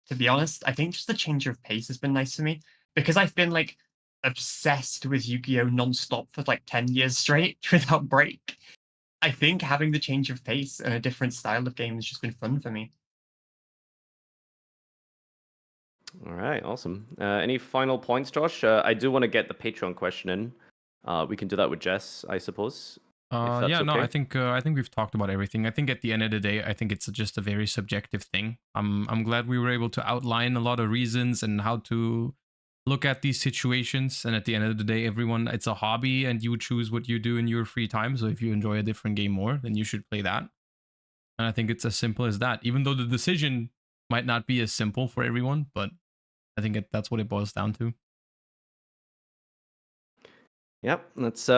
to be honest, I think just the change of pace has been nice for me because I've been like obsessed with Yu-Gi-Oh non-stop for like 10 years straight without break. I think having the change of pace and a different style of game has just been fun for me. All right, awesome. Any final points, Josh? I do want to get the Patreon question in. We can do that with Jess, I suppose. If that's Yeah, no, okay. I think we've talked about everything. I think at the end of the day, I think it's just a very subjective thing. I'm glad we were able to outline a lot of reasons and how to look at these situations. And at the end of the day, everyone, it's a hobby, and you choose what you do in your free time. So if you enjoy a different game more, then you should play that. And I think it's as simple as that. Even though the decision might not be as simple for everyone, but I think that's what it boils down to. Yep, that's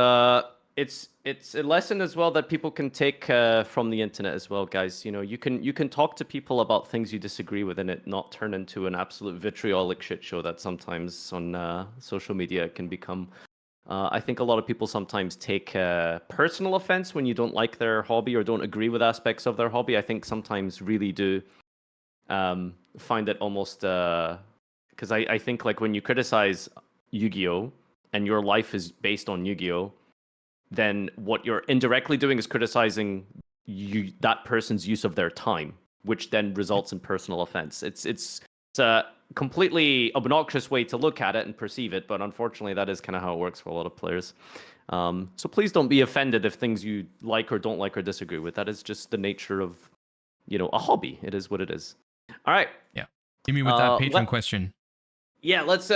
it's a lesson as well that people can take from the internet as well, guys. You know, you can talk to people about things you disagree with, and it not turn into an absolute vitriolic shit show that sometimes on social media can become. I think a lot of people sometimes take personal offense when you don't like their hobby or don't agree with aspects of their hobby. I think sometimes really do find it almost because I think like when you criticize Yu-Gi-Oh and your life is based on Yu-Gi-Oh, then what you're indirectly doing is criticizing that person's use of their time, which then results in personal offense. It's a completely obnoxious way to look at it and perceive it, but unfortunately, that is kind of how it works for a lot of players. So please don't be offended if things you like or don't like or disagree with. That is just the nature of, you know, a hobby. It is what it is. All right. Yeah. Hit me with that Patreon question. Yeah, let's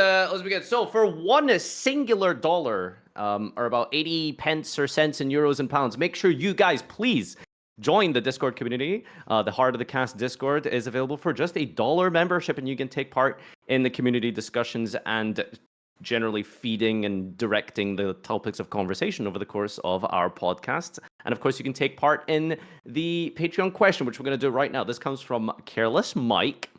begin. So for one singular dollar, or about 80 pence or cents in euros and pounds, make sure you guys please join the Discord community. The Heart of the Cast Discord is available for just $1 membership, and you can take part in the community discussions and generally feeding and directing the topics of conversation over the course of our podcast. And of course, you can take part in the Patreon question, which we're going to do right now. This comes from Careless Mike.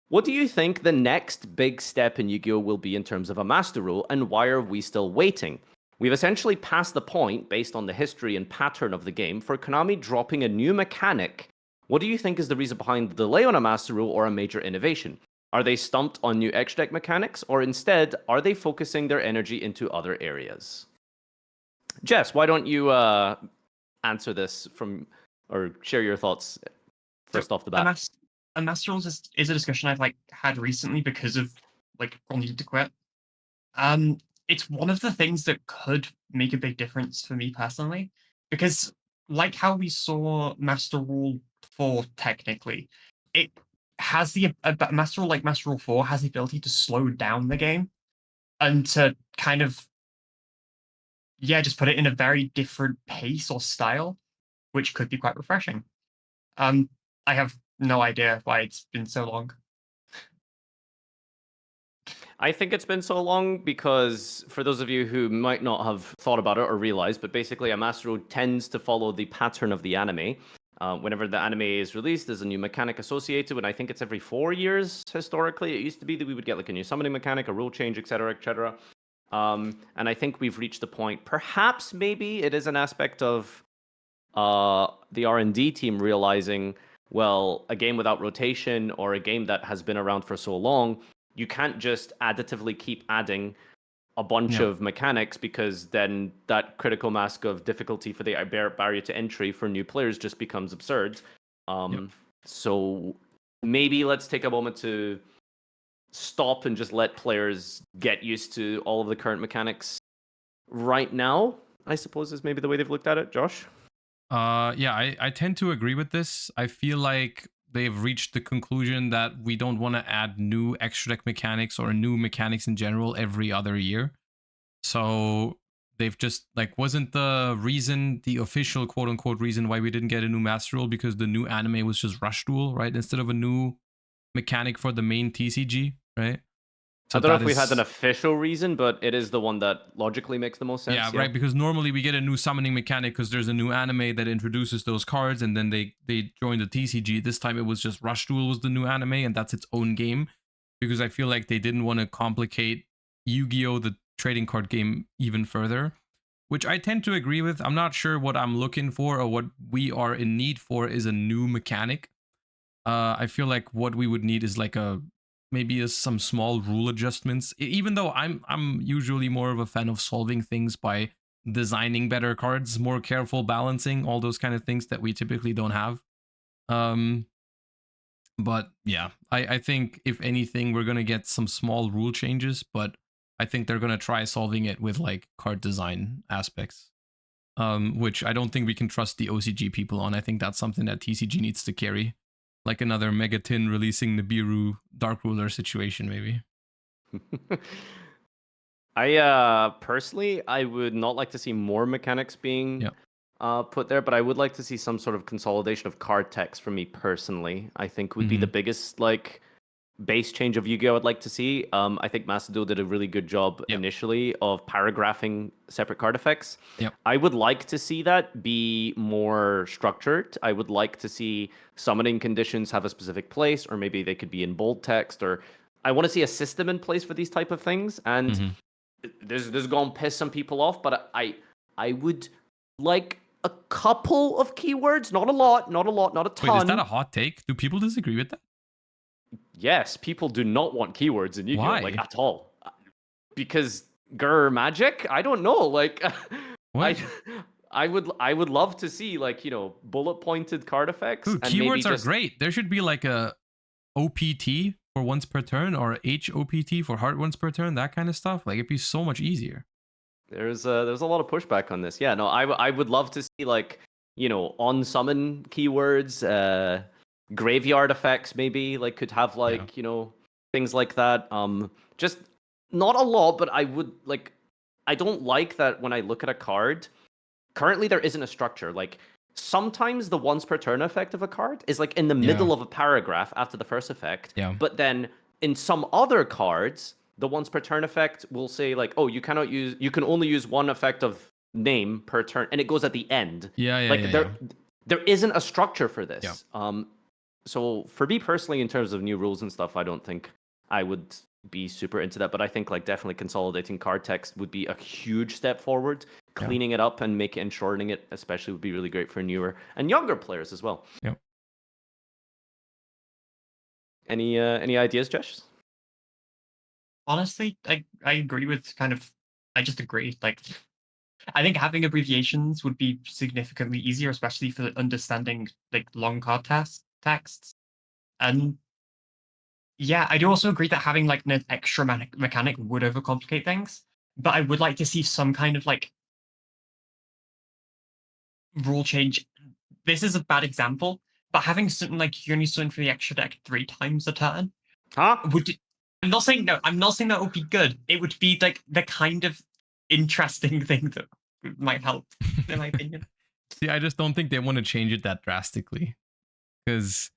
What do you think the next big step in Yu-Gi-Oh! Will be in terms of a master rule, and why are we still waiting? We've essentially passed the point, based on the history and pattern of the game, for Konami dropping a new mechanic. What do you think is the reason behind the delay on a master rule or a major innovation? Are they stumped on new extra deck mechanics, or instead, are they focusing their energy into other areas? Jess, why don't you answer this or share your thoughts first off the bat? A master rules is a discussion I've had recently because of needing to quit. It's one of the things that could make a big difference for me personally, because like how we saw Master Rule 4 technically, it has the Master Rule like Master Rule 4 has the ability to slow down the game and to kind of just put it in a very different pace or style, which could be quite refreshing. I have no idea why it's been so long. I think it's been so long because, for those of you who might not have thought about it or realized, but basically a Master Rule tends to follow the pattern of the anime. Whenever the anime is released, there's a new mechanic associated, and I think it's every 4 years historically. It used to be that we would get like a new summoning mechanic, a rule change, etc., etc. And I think we've reached the point, perhaps maybe it is an aspect of the R&D team realizing, well, a game without rotation or a game that has been around for so long, you can't just additively keep adding a bunch of mechanics, because then that critical mass of difficulty for the barrier to entry for new players just becomes absurd. So maybe let's take a moment to stop and just let players get used to all of the current mechanics right now, I suppose, is maybe the way they've looked at it. Josh? I tend to agree with this. I feel like they've reached the conclusion that we don't want to add new extra deck mechanics or new mechanics in general every other year. So they've just wasn't the official quote unquote reason why we didn't get a new master rule because the new anime was just Rush Duel, right? Instead of a new mechanic for the main TCG, right? So I don't know if we had an official reason, but it is the one that logically makes the most sense. Yeah, right. Because normally we get a new summoning mechanic because there's a new anime that introduces those cards, and then they join the TCG. This time it was just Rush Duel was the new anime, and that's its own game. Because I feel like they didn't want to complicate Yu-Gi-Oh! The trading card game even further, which I tend to agree with. I'm not sure what I'm looking for or what we are in need for is a new mechanic. I feel like what we would need is maybe some small rule adjustments, even though I'm usually more of a fan of solving things by designing better cards, more careful balancing, all those kind of things that we typically don't have. But yeah, I think if anything, we're gonna get some small rule changes, but I think they're gonna try solving it with card design aspects, which I don't think we can trust the OCG people on. I think that's something that TCG needs to carry. Like another Megatin releasing the Nibiru Dark Ruler situation, maybe. I personally, I would not like to see more mechanics being put there, but I would like to see some sort of consolidation of card text for me personally. I think would be the biggest base change of Yu-Gi-Oh! I'd like to see. I think Macedo did a really good job initially of paragraphing separate card effects. Yep. I would like to see that be more structured. I would like to see summoning conditions have a specific place, or maybe they could be in bold text, or I want to see a system in place for these type of things. And this is going to piss some people off, but I would like a couple of keywords, not a lot, not a ton. Wait, is that a hot take? Do people disagree with that? Yes, people do not want keywords in Yu-Gi-Oh! Why? Like at all. Because grr magic? I don't know. Like What? I would love to see like, bullet pointed card effects. Dude, and maybe keywords are just, great. There should be like a OPT for once per turn or HOPT for heart once per turn, that kind of stuff. Like it'd be so much easier. there's a lot of pushback on this. Yeah, no, I would love to see like, on summon keywords, graveyard effects maybe like could have like, things like that. Just not a lot, but I don't like that when I look at a card. Currently there isn't a structure. Like sometimes the once per turn effect of a card is like in the middle of a paragraph after the first effect. Yeah. But then in some other cards, the once per turn effect will say like, oh, you can only use one effect of name per turn, and it goes at the end. There isn't a structure for this. Yeah. So for me personally, in terms of new rules and stuff, I don't think I would be super into that. But I think like definitely consolidating card text would be a huge step forward. Cleaning it up and shortening it, especially, would be really great for newer and younger players as well. Yep. Any ideas, Josh? Honestly, I agree with I just agree. Like, I think having abbreviations would be significantly easier, especially for understanding like long card texts. And yeah, I do also agree that having like an extra mechanic would overcomplicate things. But I would like to see some kind of like rule change. This is a bad example, but having something like you only swing for the extra deck 3 times a turn would. I'm not saying that would be good. It would be like the kind of interesting thing that might help, in my opinion. See, I just don't think they want to change it that drastically, because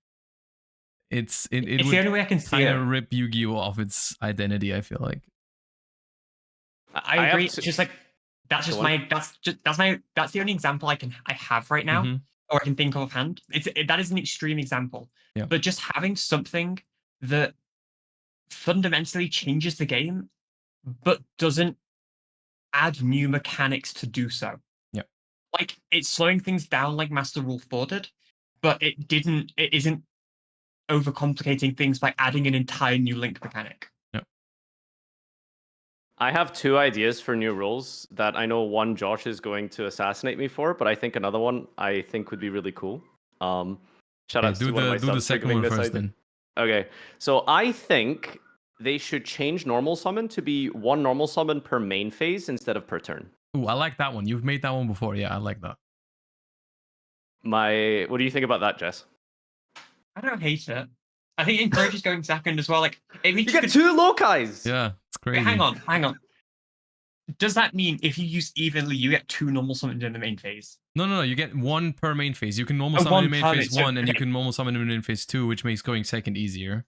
it's the would only way I can see kind it. of rip Yu-Gi-Oh off its identity. I feel like. I agree. Just like that's the only example I have right now, or I can think of offhand. That is an extreme example. Yeah. But just having something that fundamentally changes the game, but doesn't add new mechanics to do so. Yeah. Like it's slowing things down like Master Rule 4 did, but it isn't overcomplicating things by adding an entire new link mechanic. I have 2 ideas for new rules that I know one Josh is going to assassinate me for, but I think another one I think would be really cool. Shout out to one of my do the subs for second giving one this first idea. then. Okay, so I think they should change normal summon to be 1 normal summon per main phase instead of per turn. Ooh, I like that one. You've made that one before. Yeah, I like that. What do you think about that, Jess? I don't hate it. I think it encourages going second as well. Like you get 2 locais. Yeah, it's crazy. Wait, hang on. Does that mean if you use evenly, you get 2 normal summons in the main phase? No. You get 1 per main phase. You can normal summon in main phase 1, and you okay. can normal summon in main phase 2, which makes going second easier.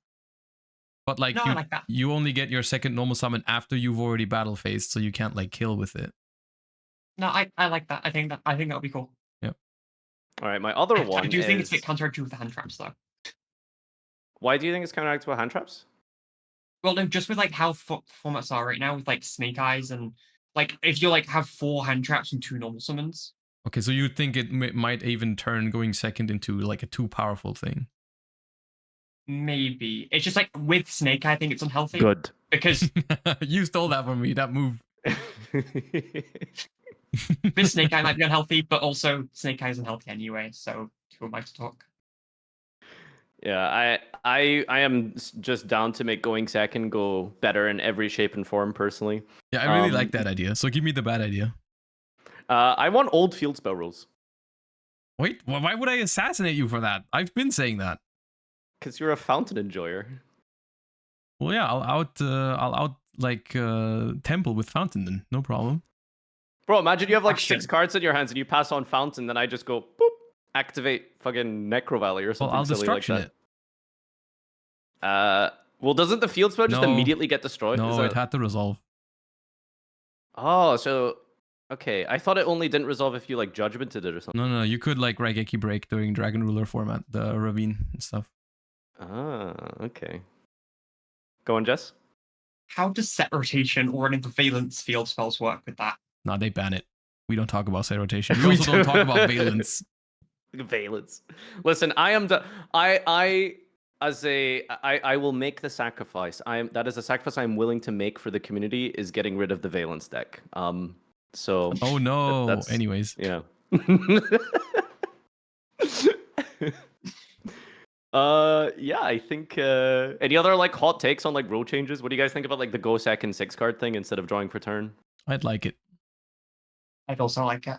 But like, I like that. you only get your second normal summon after you've already battle phased, so you can't like kill with it. No, I like that. I think that would be cool. Yeah. All right, my other one. I do think it's a bit counteractive with the hand traps, though. Why do you think it's counteractive with hand traps? Well, no, just with like how formats are right now with like Snake Eyes and like if you like have 4 hand traps and 2 normal summons. Okay, so you think it might even turn going second into like a too powerful thing? Maybe. It's just like with Snake Eye, I think it's unhealthy. Good. Because you stole that from me, that move. this Snake Eye might be unhealthy, but also Snake Eye is unhealthy anyway, so who am I to talk? Yeah, I am just down to make going second go better in every shape and form personally. Yeah, I really like that idea. So give me the bad idea. I want old field spell rules. Wait, why would I assassinate you for that? I've been saying that. Because you're a fountain enjoyer. Well, yeah, I'll out like Temple with Fountain then, no problem. Bro, imagine you have like 6 cards in your hands and you pass on Fountain, then I just go boop, activate fucking Necro Valley or something. Well, I'll silly destruction like it. Well, doesn't the field spell just No. immediately get destroyed? No, it had to resolve. Oh, so okay. I thought it only didn't resolve if you like judgmented it or something. No, you could like Raigeki break during Dragon Ruler format, the Ravine and stuff. Ah, okay. Go on, Jess. How does set rotation or an intervalence field spells work with that? Nah, they ban it. We don't talk about set rotation. We We also don't do. talk about valence. Valence. Listen, I am I will make the sacrifice. That is a sacrifice I'm willing to make for the community, is getting rid of the valence deck. So Oh no. that's Anyways. yeah. Yeah, I think any other like hot takes on like rule changes? What do you guys think about like the go second 6 card thing instead of drawing for turn? I'd like it. I'd also like it.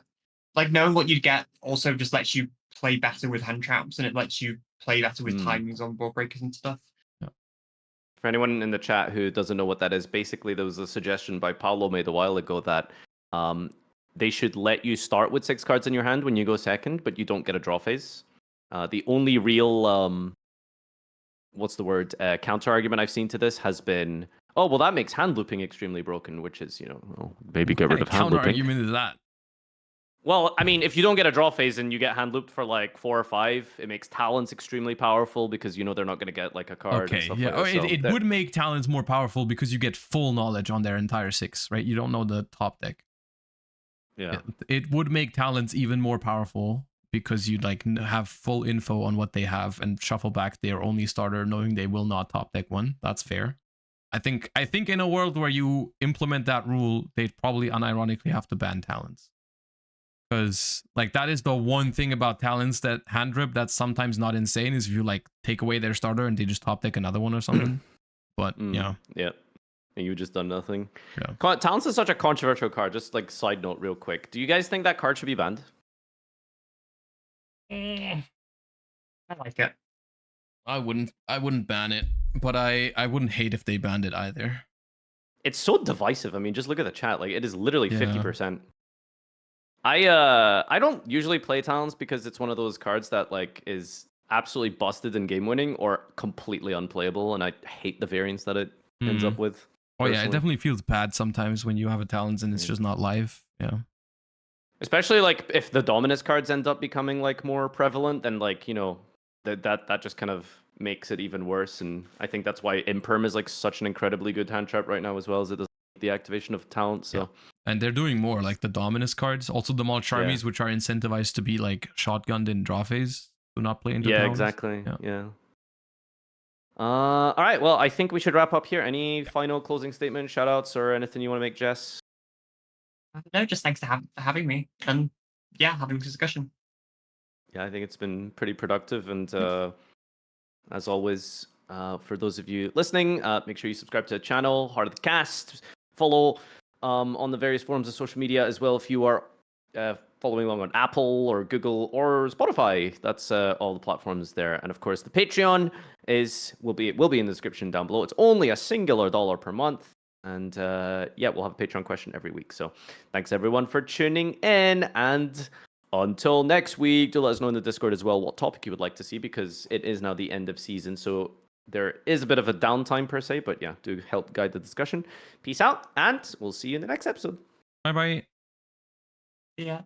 Like knowing what you'd get also just lets you play better with hand traps, and it lets you play better with timings on board breakers and stuff. For anyone in the chat who doesn't know what that is, basically there was a suggestion by Paolo made a while ago that they should let you start with 6 cards in your hand when you go second, but you don't get a draw phase. The only real what's the word counter argument I've seen to this has been, oh well, that makes hand looping extremely broken, which is, you know, well, maybe get rid of hand Counter looping. argument is that. Well, I mean, if you don't get a draw phase and you get hand looped for like 4 or 5, it makes talents extremely powerful because you know they're not going to get like a card. And Okay, stuff yeah. like that. It would make talents more powerful because you get full knowledge on their entire 6, right? You don't know the top deck. Yeah. It would make talents even more powerful because you'd like have full info on what they have and shuffle back their only starter knowing they will not top deck one. That's fair. I think in a world where you implement that rule, they'd probably unironically have to ban talents. Because like that is the one thing about talents that hand rip that's sometimes not insane, is if you like take away their starter and they just top deck another one or something. But yeah. And you just done nothing. Yeah. Talents is such a controversial card. Just like side note real quick. Do you guys think that card should be banned? I like it. I wouldn't ban it, but I wouldn't hate if they banned it either. It's so divisive. I mean, just look at the chat. Like it is literally 50%. I don't usually play talents because it's one of those cards that like is absolutely busted in game winning or completely unplayable, and I hate the variance that it ends up with. Oh yeah, it definitely feels bad sometimes when you have a talent and it's just not live. Yeah. Especially like if the dominus cards end up becoming like more prevalent, then like, you know, that just kind of makes it even worse. And I think that's why Imperm is like such an incredibly good hand trap right now, as well as it does the activation of talent. So and they're doing more like the dominus cards, also the Malcharmies, which are incentivized to be like shotgunned in draw phase, do not play into talents. Exactly. Yeah. All right. Well, I think we should wrap up here. Any final closing statement, shout outs, or anything you want to make, Jess? No, just thanks for having me, and having a discussion. Yeah, I think it's been pretty productive, and as always, for those of you listening, make sure you subscribe to the channel, Heart of the Cast, follow on the various forums of social media as well if you are following along on Apple or Google or Spotify. That's all the platforms there. And of course, the Patreon will be in the description down below. It's only a singular $1 per month. And we'll have a Patreon question every week. So thanks everyone for tuning in. And until next week, do let us know in the Discord as well what topic you would like to see, because it is now the end of season. So there is a bit of a downtime per se, but do help guide the discussion. Peace out, and we'll see you in the next episode. Bye-bye. Yeah.